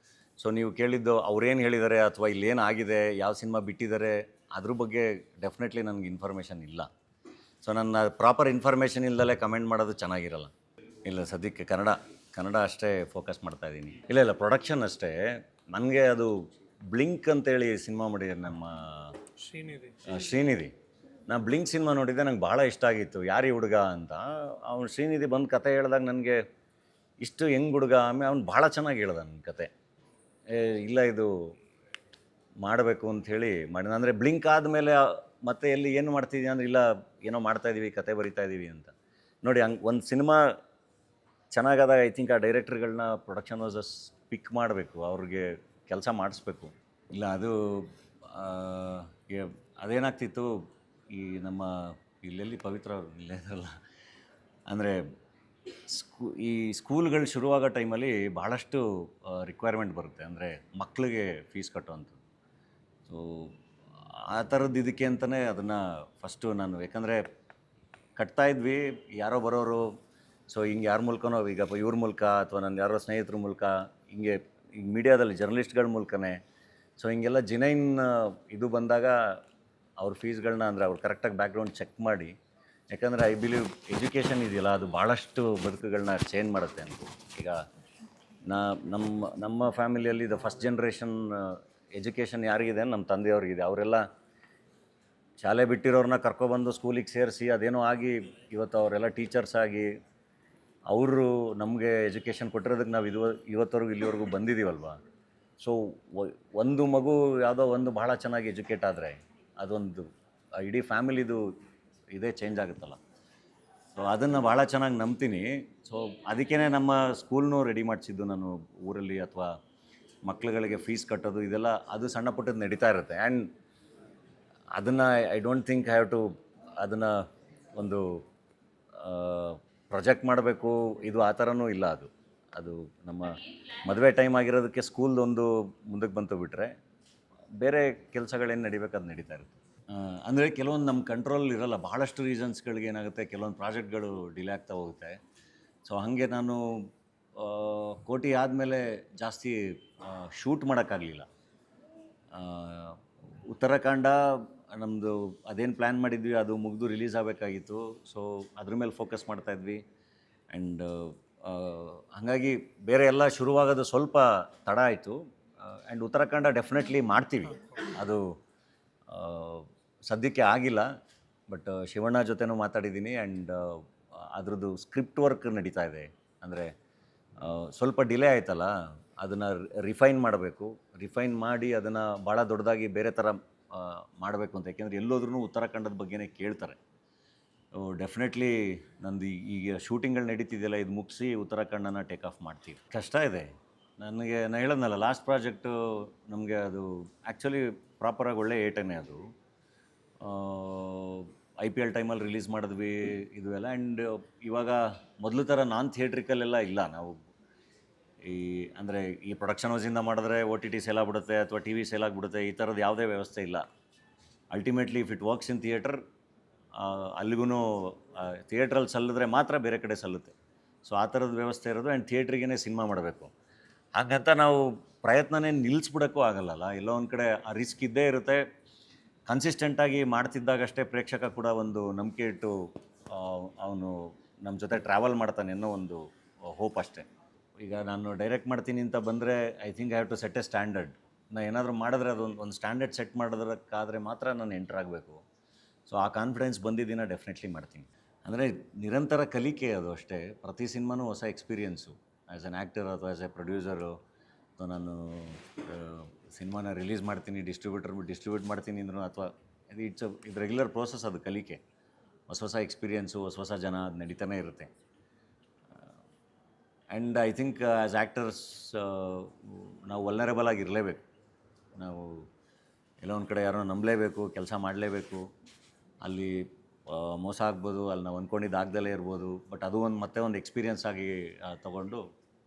ಸೊ ನೀವು ಕೇಳಿದ್ದು ಅವ್ರೇನು ಹೇಳಿದ್ದಾರೆ ಅಥವಾ ಇಲ್ಲೇನು ಆಗಿದೆ, ಯಾವ ಸಿನಿಮಾ ಬಿಟ್ಟಿದ್ದಾರೆ, ಅದ್ರ ಬಗ್ಗೆ ಡೆಫಿನೆಟ್ಲಿ ನನಗೆ ಇನ್ಫಾರ್ಮೇಷನ್ ಇಲ್ಲ. ಸೊ ನನ್ನ ಪ್ರಾಪರ್ ಇನ್ಫಾರ್ಮೇಷನ್ ಇಲ್ಲದಲ್ಲೇ ಕಮೆಂಟ್ ಮಾಡೋದು ಚೆನ್ನಾಗಿರಲ್ಲ. ಇಲ್ಲ, ಸದ್ಯಕ್ಕೆ ಕನ್ನಡ ಅಷ್ಟೇ ಫೋಕಸ್ ಮಾಡ್ತಾಯಿದ್ದೀನಿ. ಇಲ್ಲ ಪ್ರೊಡಕ್ಷನ್ ಅಷ್ಟೇ. ನನಗೆ ಅದು ಬ್ಲಿಂಕ್ ಅಂತೇಳಿ ಸಿನಿಮಾ ಮಾಡಿದ್ದಾರೆ ನಮ್ಮ ಶ್ರೀನಿಧಿ. ನಾನು ಬ್ಲಿಂಕ್ ಸಿನಿಮಾ ನೋಡಿದ್ದೆ, ನಂಗೆ ಭಾಳ ಇಷ್ಟ ಆಗಿತ್ತು. ಯಾರು ಈ ಹುಡುಗ ಅಂತ. ಅವ್ನು ಶ್ರೀನಿಧಿ ಬಂದು ಕತೆ ಹೇಳಿದಾಗ ನನಗೆ ಇಷ್ಟು ಹೆಂಗೆ ಹುಡುಗ, ಆಮೇಲೆ ಅವ್ನು ಭಾಳ ಚೆನ್ನಾಗಿ ಹೇಳ್ದ ನನ್ನ ಕತೆ. ಇಲ್ಲ ಇದು ಮಾಡಬೇಕು ಅಂಥೇಳಿ ಮಾಡಿದ. ಅಂದರೆ ಬ್ಲಿಂಕ್ ಆದಮೇಲೆ ಮತ್ತೆ ಎಲ್ಲಿ ಏನು ಮಾಡ್ತಿದ್ದೀವಿ ಅಂದರೆ, ಇಲ್ಲ ಏನೋ ಮಾಡ್ತಾಯಿದ್ದೀವಿ, ಕತೆ ಬರಿತಾಯಿದ್ದೀವಿ ಅಂತ. ನೋಡಿ, ಹಂಗೆ ಒಂದು ಸಿನಿಮಾ ಚೆನ್ನಾಗಾದಾಗ ಐ ಥಿಂಕ್ ಆ ಡೈರೆಕ್ಟ್ರುಗಳನ್ನ ಪ್ರೊಡಕ್ಷನ್ ಹೌಸಸ್ ಪಿಕ್ ಮಾಡಬೇಕು, ಅವ್ರಿಗೆ ಕೆಲಸ ಮಾಡಿಸ್ಬೇಕು. ಇಲ್ಲ ಅದು ಅದೇನಾಗ್ತಿತ್ತು, ಈ ನಮ್ಮ ಇಲ್ಲೆಲ್ಲಿ ಪವಿತ್ರ ಇಲ್ಲೇನಲ್ಲ, ಅಂದರೆ ಈ ಸ್ಕೂಲ್ಗಳು ಶುರುವಾಗೋ ಟೈಮಲ್ಲಿ ಭಾಳಷ್ಟು ರಿಕ್ವೈರ್ಮೆಂಟ್ ಬರುತ್ತೆ. ಅಂದರೆ ಮಕ್ಕಳಿಗೆ ಫೀಸ್ ಕಟ್ಟುವಂಥದ್ದು. ಸೊ ಆ ಥರದ್ದು ಇದಕ್ಕೆ ಅಂತಲೇ ಅದನ್ನು ಫಸ್ಟು ನಾನು, ಯಾಕಂದರೆ ಕಟ್ತಾಯಿದ್ವಿ, ಯಾರೋ ಬರೋರು. ಸೊ ಹಿಂಗೆ ಯಾರ ಮೂಲಕನೋ, ಈಗ ಇವ್ರ ಮೂಲಕ ಅಥವಾ ನನ್ನ ಯಾರೋ ಸ್ನೇಹಿತರ ಮೂಲಕ, ಹಿಂಗೆ ಈಗ ಮೀಡಿಯಾದಲ್ಲಿ ಜರ್ನಲಿಸ್ಟ್ಗಳ ಮೂಲಕನೇ. ಸೊ ಹಿಂಗೆಲ್ಲ ಜಿನೈನ್ ಇದು ಬಂದಾಗ ಅವ್ರ ಫೀಸ್ಗಳನ್ನ, ಅಂದರೆ ಅವ್ರು ಕರೆಕ್ಟಾಗಿ ಬ್ಯಾಕ್ಗ್ರೌಂಡ್ ಚೆಕ್ ಮಾಡಿ. ಯಾಕಂದರೆ ಐ ಬಿಲೀವ್ ಎಜುಕೇಷನ್ ಇದೆಯಲ್ಲ, ಅದು ಭಾಳಷ್ಟು ಬದುಕುಗಳನ್ನ ಚೇಂಜ್ ಮಾಡುತ್ತೆ ಅಂತ. ಈಗ ನಮ್ಮ ಫ್ಯಾಮಿಲಿಯಲ್ಲಿ ದ ಫಸ್ಟ್ ಜನ್ರೇಷನ್ ಎಜುಕೇಷನ್ ಯಾರಿಗಿದೆ, ನಮ್ಮ ತಂದೆಯವ್ರಿಗಿದೆ. ಅವರೆಲ್ಲ ಶಾಲೆ ಬಿಟ್ಟಿರೋರನ್ನ ಕರ್ಕೊಬಂದು ಸ್ಕೂಲಿಗೆ ಸೇರಿಸಿ ಅದೇನೋ ಆಗಿ ಇವತ್ತು ಅವರೆಲ್ಲ ಟೀಚರ್ಸ್ ಆಗಿ ಅವರು ನಮಗೆ ಎಜುಕೇಷನ್ ಕೊಟ್ಟಿರೋದಕ್ಕೆ ನಾವು ಇವತ್ತವರೆಗೂ ಇಲ್ಲಿವರೆಗೂ ಬಂದಿದ್ದೀವಲ್ವ. ಸೊ ಒಂದು ಮಗು ಯಾವುದೋ ಒಂದು ಭಾಳ ಚೆನ್ನಾಗಿ ಎಜುಕೇಟ್ ಆದರೆ ಅದೊಂದು ಇಡೀ ಫ್ಯಾಮಿಲಿದು ಇದೇ ಚೇಂಜ್ ಆಗುತ್ತಲ್ಲ. ಸೊ ಅದನ್ನು ಭಾಳ ಚೆನ್ನಾಗಿ ನಂಬ್ತೀನಿ. ಸೊ ಅದಕ್ಕೇ ನಮ್ಮ ಸ್ಕೂಲ್ನೂ ರೆಡಿ ಮಾಡಿಸಿದ್ದು ನಾನು ಊರಲ್ಲಿ, ಅಥವಾ ಮಕ್ಳುಗಳಿಗೆ ಫೀಸ್ ಕಟ್ಟೋದು ಇದೆಲ್ಲ ಅದು ಸಣ್ಣ ಪುಟ್ಟದ್ದು ನಡೀತಾ ಇರುತ್ತೆ. ಆ್ಯಂಡ್ ಅದನ್ನು I don't think have to ಅದನ್ನು ಒಂದು ಪ್ರೊಜೆಕ್ಟ್ ಮಾಡಬೇಕು, ಇದು ಆ ಥರನೂ ಇಲ್ಲ. ಅದು ನಮ್ಮ ಮದುವೆ ಟೈಮ್ ಆಗಿರೋದಕ್ಕೆ ಸ್ಕೂಲ್ದೊಂದು ಮುಂದಕ್ಕೆ ಬಂತು ಬಿಟ್ಟರೆ ಬೇರೆ ಕೆಲಸಗಳೇನು ನಡಿಬೇಕು ಅದು ನಡೀತಾ ಇರುತ್ತೆ. ಅಂದರೆ ಕೆಲವೊಂದು ನಮ್ಮ ಕಂಟ್ರೋಲ್ ಇರೋಲ್ಲ. ಭಾಳಷ್ಟು ರೀಸನ್ಸ್ಗಳಿಗೆ ಏನಾಗುತ್ತೆ, ಕೆಲವೊಂದು ಪ್ರಾಜೆಕ್ಟ್ಗಳು ಡಿಲೇ ಆಗ್ತಾ ಹೋಗುತ್ತೆ. ಸೊ ಹಾಗೆ ನಾನು ಕೋಟಿ ಆದಮೇಲೆ ಜಾಸ್ತಿ ಶೂಟ್ ಮಾಡೋಕ್ಕಾಗಲಿಲ್ಲ. ಉತ್ತರಾಖಂಡ ನಮ್ಮದು ಅದೇನು ಪ್ಲ್ಯಾನ್ ಮಾಡಿದ್ವಿ ಅದು ಮುಗಿದು ರಿಲೀಸ್ ಆಗಬೇಕಾಗಿತ್ತು. ಸೊ ಅದ್ರ ಮೇಲೆ ಫೋಕಸ್ ಮಾಡ್ತಾಯಿದ್ವಿ. ಆ್ಯಂಡ್ ಹಾಗಾಗಿ ಬೇರೆ ಎಲ್ಲ ಶುರುವಾಗೋದು ಸ್ವಲ್ಪ ತಡ ಆಯಿತು. ಆ್ಯಂಡ್ ಉತ್ತರಾಖಂಡ ಡೆಫಿನೆಟ್ಲಿ ಮಾಡ್ತೀವಿ, ಅದು ಸದ್ಯಕ್ಕೆ ಆಗಿಲ್ಲ. ಬಟ್ ಶಿವಣ್ಣ ಜೊತೆನೂ ಮಾತಾಡಿದ್ದೀನಿ. ಆ್ಯಂಡ್ ಅದ್ರದ್ದು ಸ್ಕ್ರಿಪ್ಟ್ ವರ್ಕ್ ನಡೀತಾ ಇದೆ. ಅಂದರೆ ಸ್ವಲ್ಪ ಡಿಲೇ ಆಯ್ತಲ್ಲ, ಅದನ್ನು ರಿಫೈನ್ ಮಾಡಬೇಕು. ರಿಫೈನ್ ಮಾಡಿ ಅದನ್ನು ಭಾಳ ದೊಡ್ಡದಾಗಿ ಬೇರೆ ಥರ ಮಾಡಬೇಕು ಅಂತ. ಯಾಕೆಂದರೆ ಎಲ್ಲೋದ್ರೂ ಉತ್ತರಾಖಂಡದ ಬಗ್ಗೆನೇ ಕೇಳ್ತಾರೆ. ಡೆಫಿನೆಟ್ಲಿ ನಂದು ಈಗ ಶೂಟಿಂಗ್ಗಳು ನಡೀತಿದೆಯಲ್ಲ, ಇದು ಮುಗಿಸಿ ಉತ್ತರಾಖಂಡನ ಟೇಕ್ ಆಫ್ ಮಾಡ್ತೀವಿ. ಕಷ್ಟ ಇದೆ ನನಗೆ. ನಾನು ಹೇಳೋದ್ನಲ್ಲ, ಲಾಸ್ಟ್ ಪ್ರಾಜೆಕ್ಟು ನಮಗೆ ಅದು ಆ್ಯಕ್ಚುಲಿ ಪ್ರಾಪರಾಗಿ ಒಳ್ಳೆ ಏಟನೇ. ಅದು IPL ಟೈಮಲ್ಲಿ ರಿಲೀಸ್ ಮಾಡಿದ್ವಿ ಇದು ಎಲ್ಲ. ಆ್ಯಂಡ್ ಇವಾಗ ಮೊದಲು ಥರ ನಾನ್ ಥಿಯೇಟ್ರಿಕಲ್ಲೆಲ್ಲ ಇಲ್ಲ. ನಾವು ಅಂದರೆ ಈ ಪ್ರೊಡಕ್ಷನ್ ಹೌಸಿಂದ ಮಾಡಿದ್ರೆ OTT ಸೇಲ್ ಆಗಿಬಿಡುತ್ತೆ ಅಥವಾ TV ಸೇಲ್ ಆಗಿಬಿಡುತ್ತೆ, ಈ ಥರದ್ದು ಯಾವುದೇ ವ್ಯವಸ್ಥೆ ಇಲ್ಲ. Ultimately if it works in theatre, ಅಲ್ಲಿಗೂ ಥಿಯೇಟ್ರಲ್ಲಿ ಸಲ್ಲಿದ್ರೆ ಮಾತ್ರ ಬೇರೆ ಕಡೆ ಸಲ್ಲುತ್ತೆ. ಸೊ ಆ ಥರದ ವ್ಯವಸ್ಥೆ ಇರೋದು. ಆ್ಯಂಡ್ ಥಿಯೇಟ್ರಿಗೇ ಸಿನಿಮಾ ಮಾಡಬೇಕು. ಹಾಗಂತ ನಾವು ಪ್ರಯತ್ನನೇ ನಿಲ್ಲಿಸ್ಬಿಡೋಕ್ಕೂ ಆಗಲ್ಲಲ್ಲ. ಎಲ್ಲೋ ಒಂದು ಕಡೆ ಆ ರಿಸ್ಕ್ ಇದ್ದೇ ಇರುತ್ತೆ. ಕನ್ಸಿಸ್ಟೆಂಟಾಗಿ ಮಾಡ್ತಿದ್ದಾಗಷ್ಟೇ ಪ್ರೇಕ್ಷಕ ಕೂಡ ಒಂದು ನಂಬಿಕೆ ಇಟ್ಟು ಅವನು ನಮ್ಮ ಜೊತೆ ಟ್ರಾವೆಲ್ ಮಾಡ್ತಾನೆ ಅನ್ನೋ ಒಂದು ಹೋಪ್ ಅಷ್ಟೇ. ಈಗ ನಾನು ಡೈರೆಕ್ಟ್ ಮಾಡ್ತೀನಿ ಅಂತ ಬಂದರೆ I think I have to set a standard. ನಾನು ಏನಾದರೂ ಮಾಡಿದ್ರೆ ಒಂದು ಸ್ಟ್ಯಾಂಡರ್ಡ್ ಸೆಟ್ ಮಾಡೋದಕ್ಕಾದರೆ ಮಾತ್ರ ನಾನು ಎಂಟರ್ ಆಗಬೇಕು. ಸೊ ಆ ಕಾನ್ಫಿಡೆನ್ಸ್ ಬಂದಿದ್ದೀನ ಡೆಫಿನೆಟ್ಲಿ ಮಾಡ್ತೀನಿ. ಅಂದರೆ ನಿರಂತರ ಕಲಿಕೆ ಅದು ಅಷ್ಟೇ. ಪ್ರತಿ ಸಿನಿಮಾನೂ ಹೊಸ ಎಕ್ಸ್ಪೀರಿಯೆನ್ಸು. ಆ್ಯಸ್ ಎನ್ ಆ್ಯಕ್ಟರ್ ಅಥವಾ ಆ್ಯಸ್ ಎ ಪ್ರೊಡ್ಯೂಸರು, ಅಥವಾ ನಾನು ಸಿನಿಮಾನ ರಿಲೀಸ್ ಮಾಡ್ತೀನಿ, ಡಿಸ್ಟ್ರಿಬ್ಯೂಟ್ ಮಾಡ್ತೀನಿ ಅಂದ್ರೂ, ಅಥವಾ ಇದು ರೆಗ್ಯುಲರ್ ಪ್ರೋಸೆಸ್, ಅದು ಕಲಿಕೆ. ಹೊಸ ಎಕ್ಸ್ಪೀರಿಯೆನ್ಸು, ಹೊಸ ಜನ, ಅದು ನಡೀತಾನೆ ಇರುತ್ತೆ. And I think as actors ನಾವು ವಲ್ನರೇಬಲ್ ಆಗಿರಲೇಬೇಕು. ನಾವು ಎಲ್ಲೋ ಒಂದು ಕಡೆ ಯಾರೋ ನಂಬಲೇಬೇಕು, ಕೆಲಸ ಮಾಡಲೇಬೇಕು. ಅಲ್ಲಿ ಮೋಸ ಆಗ್ಬೋದು, ಅಲ್ಲಿ ನಾವು ಅಂದ್ಕೊಂಡಿದ್ದು ಆಗ್ದಲೇ ಇರ್ಬೋದು. ಬಟ್ ಅದು ಮತ್ತೆ ಒಂದು ಎಕ್ಸ್ಪೀರಿಯೆನ್ಸ್ ಆಗಿ ತೊಗೊಂಡು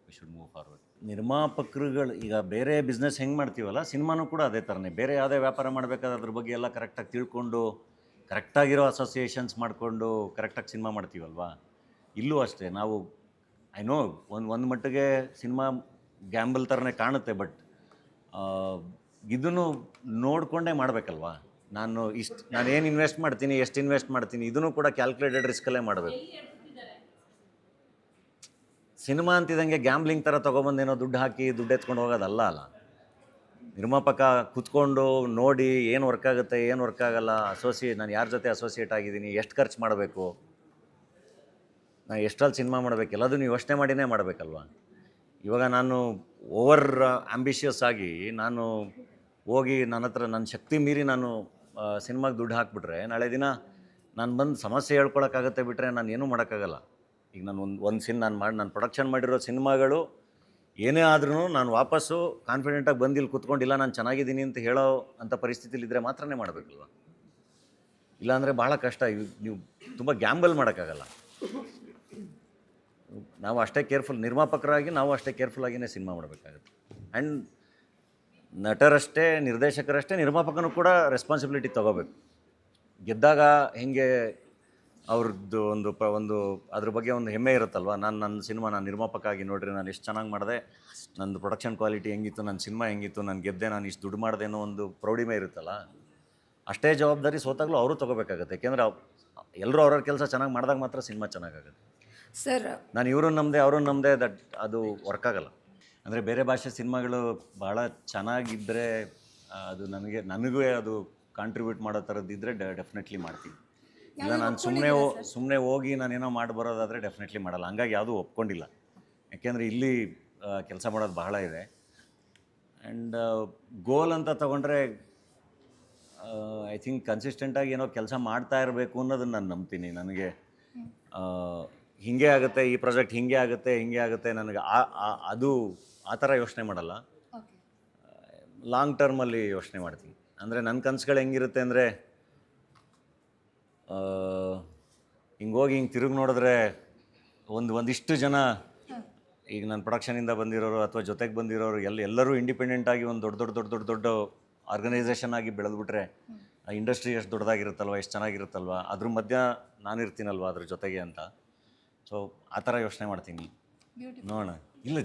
ವಿ ಶುಡ್ ಮೂವ್ ಫಾರ್ವರ್ಡ್. ನಿರ್ಮಾಪಕರುಗಳು ಈಗ ಬೇರೆ ಬಿಸ್ನೆಸ್ ಹೆಂಗೆ ಮಾಡ್ತೀವಲ್ಲ, ಸಿನಿಮಾನೂ ಕೂಡ ಅದೇ ಥರನೇ. ಬೇರೆ ಯಾವುದೇ ವ್ಯಾಪಾರ ಮಾಡಬೇಕಾದ್ರೆ ಅದ್ರ ಬಗ್ಗೆ ಎಲ್ಲ ಕರೆಕ್ಟಾಗಿ ತಿಳ್ಕೊಂಡು, ಕರೆಕ್ಟಾಗಿರೋ ಅಸೋಸಿಯೇಷನ್ಸ್ ಮಾಡಿಕೊಂಡು ಕರೆಕ್ಟಾಗಿ ಸಿನಿಮಾ ಮಾಡ್ತೀವಲ್ವಾ. ಇಲ್ಲೂ ಅಷ್ಟೇ. ನಾವು ಐ ನೋ ಒಂದು ಮಟ್ಟಿಗೆ ಸಿನಿಮಾ ಗ್ಯಾಂಬಲ್ ಥರನೇ ಕಾಣುತ್ತೆ, ಬಟ್ ಇದನ್ನು ನೋಡಿಕೊಂಡೇ ಮಾಡಬೇಕಲ್ವಾ. ನಾನು ಏನು ಇನ್ವೆಸ್ಟ್ ಮಾಡ್ತೀನಿ, ಎಷ್ಟು ಇನ್ವೆಸ್ಟ್ ಮಾಡ್ತೀನಿ, ಇದನ್ನು ಕೂಡ ಕ್ಯಾಲ್ಕುಲೇಟೆಡ್ ರಿಸ್ಕಲ್ಲೇ ಮಾಡಬೇಕು. ಸಿನಿಮಾ ಅಂತಿದ್ದಂಗೆ ಗ್ಯಾಂಬ್ಲಿಂಗ್ ಥರ ತೊಗೊಬಂದೇನೋ ದುಡ್ಡು ಹಾಕಿ ದುಡ್ಡು ಎತ್ಕೊಂಡು ಹೋಗೋದಲ್ಲ ಅಲ್ಲ. ನಿರ್ಮಾಪಕ ಕೂತ್ಕೊಂಡು ನೋಡಿ ಏನು ವರ್ಕ್ ಆಗುತ್ತೆ, ಏನು ವರ್ಕ್ ಆಗಲ್ಲ, ನಾನು ಯಾರ ಜೊತೆ ಅಸೋಸಿಯೇಟ್ ಆಗಿದ್ದೀನಿ, ಎಷ್ಟು ಖರ್ಚು ಮಾಡಬೇಕು, ನಾನು ಎಷ್ಟರಲ್ಲಿ ಸಿನಿಮಾ ಮಾಡಬೇಕು, ಎಲ್ಲದನ್ನು ಯೋಚನೆ ಮಾಡಿನೇ ಮಾಡಬೇಕಲ್ವ. ಇವಾಗ ನಾನು ಓವರ್ ಆ್ಯಂಬಿಷಿಯಸ್ ಆಗಿ ನಾನು ಹೋಗಿ ನನ್ನ ಶಕ್ತಿ ಮೀರಿ ನಾನು ಸಿನಿಮಾಗೆ ದುಡ್ಡು ಹಾಕ್ಬಿಟ್ರೆ, ನಾಳೆ ದಿನ ನಾನು ಬಂದು ಸಮಸ್ಯೆ ಹೇಳ್ಕೊಳಕ್ಕಾಗತ್ತೆ, ಬಿಟ್ಟರೆ ನಾನು ಏನೂ ಮಾಡೋಕ್ಕಾಗಲ್ಲ. ಈಗ ನಾನು ನಾನು ಪ್ರೊಡಕ್ಷನ್ ಮಾಡಿರೋ ಸಿನಿಮಾಗಳು ಏನೇ ಆದ್ರೂ ನಾನು ವಾಪಸ್ಸು ಕಾನ್ಫಿಡೆಂಟಾಗಿ ಬಂದು ಇಲ್ಲಿ ಕೂತ್ಕೊಂಡಿಲ್ಲ, ನಾನು ಚೆನ್ನಾಗಿದ್ದೀನಿ ಅಂತ ಹೇಳೋ ಅಂಥ ಪರಿಸ್ಥಿತಿಲಿದ್ದರೆ ಮಾತ್ರನೇ ಮಾಡಬೇಕಲ್ವ. ಇಲ್ಲಾಂದರೆ ಭಾಳ ಕಷ್ಟ. ನೀವು ತುಂಬ ಗ್ಯಾಂಬಲ್ ಮಾಡೋಕ್ಕಾಗಲ್ಲ. ನಾವು ಅಷ್ಟೇ ನಿರ್ಮಾಪಕರಾಗಿ ನಾವು ಅಷ್ಟೇ ಕೇರ್ಫುಲ್ಲಾಗಿಯೇ ಸಿನಿಮಾ ಮಾಡಬೇಕಾಗುತ್ತೆ. ಆ್ಯಂಡ್ ನಟರಷ್ಟೇ, ನಿರ್ದೇಶಕರಷ್ಟೇ, ನಿರ್ಮಾಪಕನೂ ಕೂಡ ರೆಸ್ಪಾನ್ಸಿಬಿಲಿಟಿ ತೊಗೋಬೇಕು. ಗೆದ್ದಾಗ ಹೆಂಗೆ ಅವ್ರದ್ದು ಒಂದು ಅದ್ರ ಬಗ್ಗೆ ಒಂದು ಹೆಮ್ಮೆ ಇರುತ್ತಲ್ವ. ನನ್ನ ಸಿನಿಮಾ, ನಾನು ನಿರ್ಮಾಪಕ ಆಗಿ ನೋಡ್ರಿ ನಾನು ಎಷ್ಟು ಚೆನ್ನಾಗಿ ಮಾಡಿದೆ, ನಂದು ಪ್ರೊಡಕ್ಷನ್ ಕ್ವಾಲಿಟಿ ಹೆಂಗಿತ್ತು, ನನ್ನ ಸಿನಿಮಾ ಹೆಂಗಿತ್ತು, ನಾನು ಗೆದ್ದೆ, ನಾನು ಇಷ್ಟು ದುಡ್ಡು ಮಾಡಿದೆ ಅನ್ನೋ ಒಂದು ಪ್ರೌಢಿಮೆ ಇರುತ್ತಲ್ಲ. ಅಷ್ಟೇ ಜವಾಬ್ದಾರಿ ಸೋತಾಗಲೂ ಅವರು ತೊಗೋಬೇಕಾಗತ್ತೆ. ಯಾಕೆಂದರೆ ಎಲ್ಲರೂ ಅವ್ರವ್ರ ಕೆಲಸ ಚೆನ್ನಾಗಿ ಮಾಡಿದಾಗ ಮಾತ್ರ ಸಿನಿಮಾ ಚೆನ್ನಾಗಾಗುತ್ತೆ. ಸರ್, ನಾನು ಇವ್ರನ್ನ ನಮ್ಮದೇ ಅವ್ರನ್ನ ನಮ್ಮದೇ, ಅದು ವರ್ಕ್ ಆಗಲ್ಲ. ಅಂದರೆ ಬೇರೆ ಭಾಷೆ ಸಿನಿಮಾಗಳು ಭಾಳ ಚೆನ್ನಾಗಿದ್ದರೆ ಅದು ನನಗೂ ಅದು ಕಾಂಟ್ರಿಬ್ಯೂಟ್ ಮಾಡೋ ಥರದ್ದಿದ್ದರೆ ಡೆಫಿನೆಟ್ಲಿ ಮಾಡ್ತೀನಿ. ಇಲ್ಲ ನಾನು ಸುಮ್ಮನೆ ಹೋಗಿ ನಾನೇನೋ ಮಾಡಿ ಬರೋದಾದರೆ ಡೆಫಿನೆಟ್ಲಿ ಮಾಡಲ್ಲ. ಹಂಗಾಗಿ ಯಾವುದೂ ಒಪ್ಕೊಂಡಿಲ್ಲ. ಯಾಕೆಂದರೆ ಇಲ್ಲಿ ಕೆಲಸ ಮಾಡೋದು ಬಹಳ ಇದೆ. ಆ್ಯಂಡ್ ಗೋಲ್ ಅಂತ ತೊಗೊಂಡ್ರೆ ಐ ಥಿಂಕ್ ಕನ್ಸಿಸ್ಟೆಂಟಾಗಿ ಏನೋ ಕೆಲಸ ಮಾಡ್ತಾ ಇರಬೇಕು ಅನ್ನೋದನ್ನು ನಾನು ನಂಬ್ತೀನಿ. ನನಗೆ ಹೀಗೆ ಆಗುತ್ತೆ, ಈ ಪ್ರಾಜೆಕ್ಟ್ ಹೀಗೆ ಆಗುತ್ತೆ ನನಗೆ ಅದು ಆ ಥರ ಯೋಚನೆ ಮಾಡಲ್ಲ. ಲಾಂಗ್ ಟರ್ಮಲ್ಲಿ ಯೋಚನೆ ಮಾಡ್ತೀನಿ. ಅಂದರೆ ನನ್ನ ಕನಸುಗಳು ಹೆಂಗಿರುತ್ತೆ ಅಂದರೆ, ಹಿಂಗೆ ತಿರುಗಿ ನೋಡಿದ್ರೆ ಒಂದಿಷ್ಟು ಜನ, ಈಗ ನನ್ನ ಪ್ರೊಡಕ್ಷನಿಂದ ಬಂದಿರೋರು ಅಥವಾ ಜೊತೆಗೆ ಬಂದಿರೋರು ಎಲ್ಲರೂ ಇಂಡಿಪೆಂಡೆಂಟಾಗಿ ಒಂದು ದೊಡ್ಡ ಆರ್ಗನೈಸೇಷನ್ ಆಗಿ ಬೆಳೆದ್ಬಿಟ್ರೆ ಆ ಇಂಡಸ್ಟ್ರಿ ಎಷ್ಟು ದೊಡ್ಡದಾಗಿರುತ್ತಲ್ವ, ಎಷ್ಟು ಚೆನ್ನಾಗಿರುತ್ತಲ್ವ, ಅದ್ರ ಮಧ್ಯ ನಾನಿರ್ತೀನಲ್ವ ಅದ್ರ ಜೊತೆಗೆ ಅಂತ. ಸೊ ಆ ಥರ ಯೋಚನೆ ಮಾಡ್ತೀನಿ. ನೋಡೋಣ. ಇಲ್ಲ,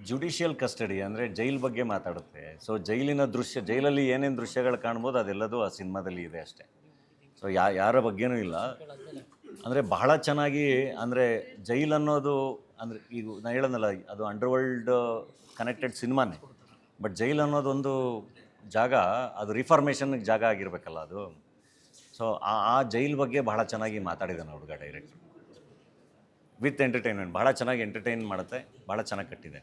ಜುಡಿಷಿಯಲ್ ಕಸ್ಟಡಿ ಅಂದರೆ ಜೈಲ್ ಬಗ್ಗೆ ಮಾತಾಡುತ್ತೆ. ಸೊ ಜೈಲಲ್ಲಿ ಏನೇನು ದೃಶ್ಯಗಳು ಕಾಣ್ಬೋದು ಅದೆಲ್ಲದೂ ಆ ಸಿನಿಮಾದಲ್ಲಿ ಇದೆ ಅಷ್ಟೇ. ಸೊ ಯಾರ ಬಗ್ಗೆನೂ ಇಲ್ಲ. ಅಂದರೆ ಬಹಳ ಚೆನ್ನಾಗಿ, ಅಂದರೆ ಜೈಲ್ ಅನ್ನೋದು ಅಂದರೆ ಈಗ ನಾನು ಹೇಳೋದಲ್ಲ, ಅದು ಅಂಡರ್ವರ್ಲ್ಡ್ ಕನೆಕ್ಟೆಡ್ ಸಿನಿಮಾನೇ. ಬಟ್ ಜೈಲ್ ಅನ್ನೋದೊಂದು ಜಾಗ, ಅದು ರಿಫಾರ್ಮೇಷನ್ಗೆ ಜಾಗ ಆಗಿರಬೇಕಲ್ಲ ಅದು. ಸೊ ಆ ಜೈಲ್ ಬಗ್ಗೆ ಬಹಳ ಚೆನ್ನಾಗಿ ಮಾತಾಡಿದ್ದಾನೆ ಹುಡುಗ ಡೈರೆಕ್ಟ್ರು. ವಿತ್ ಎಂಟರ್ಟೈನ್ಮೆಂಟ್, ಭಾಳ ಚೆನ್ನಾಗಿ ಎಂಟರ್ಟೈನ್ ಮಾಡುತ್ತೆ, ಭಾಳ ಚೆನ್ನಾಗಿ ಕಟ್ಟಿದೆ.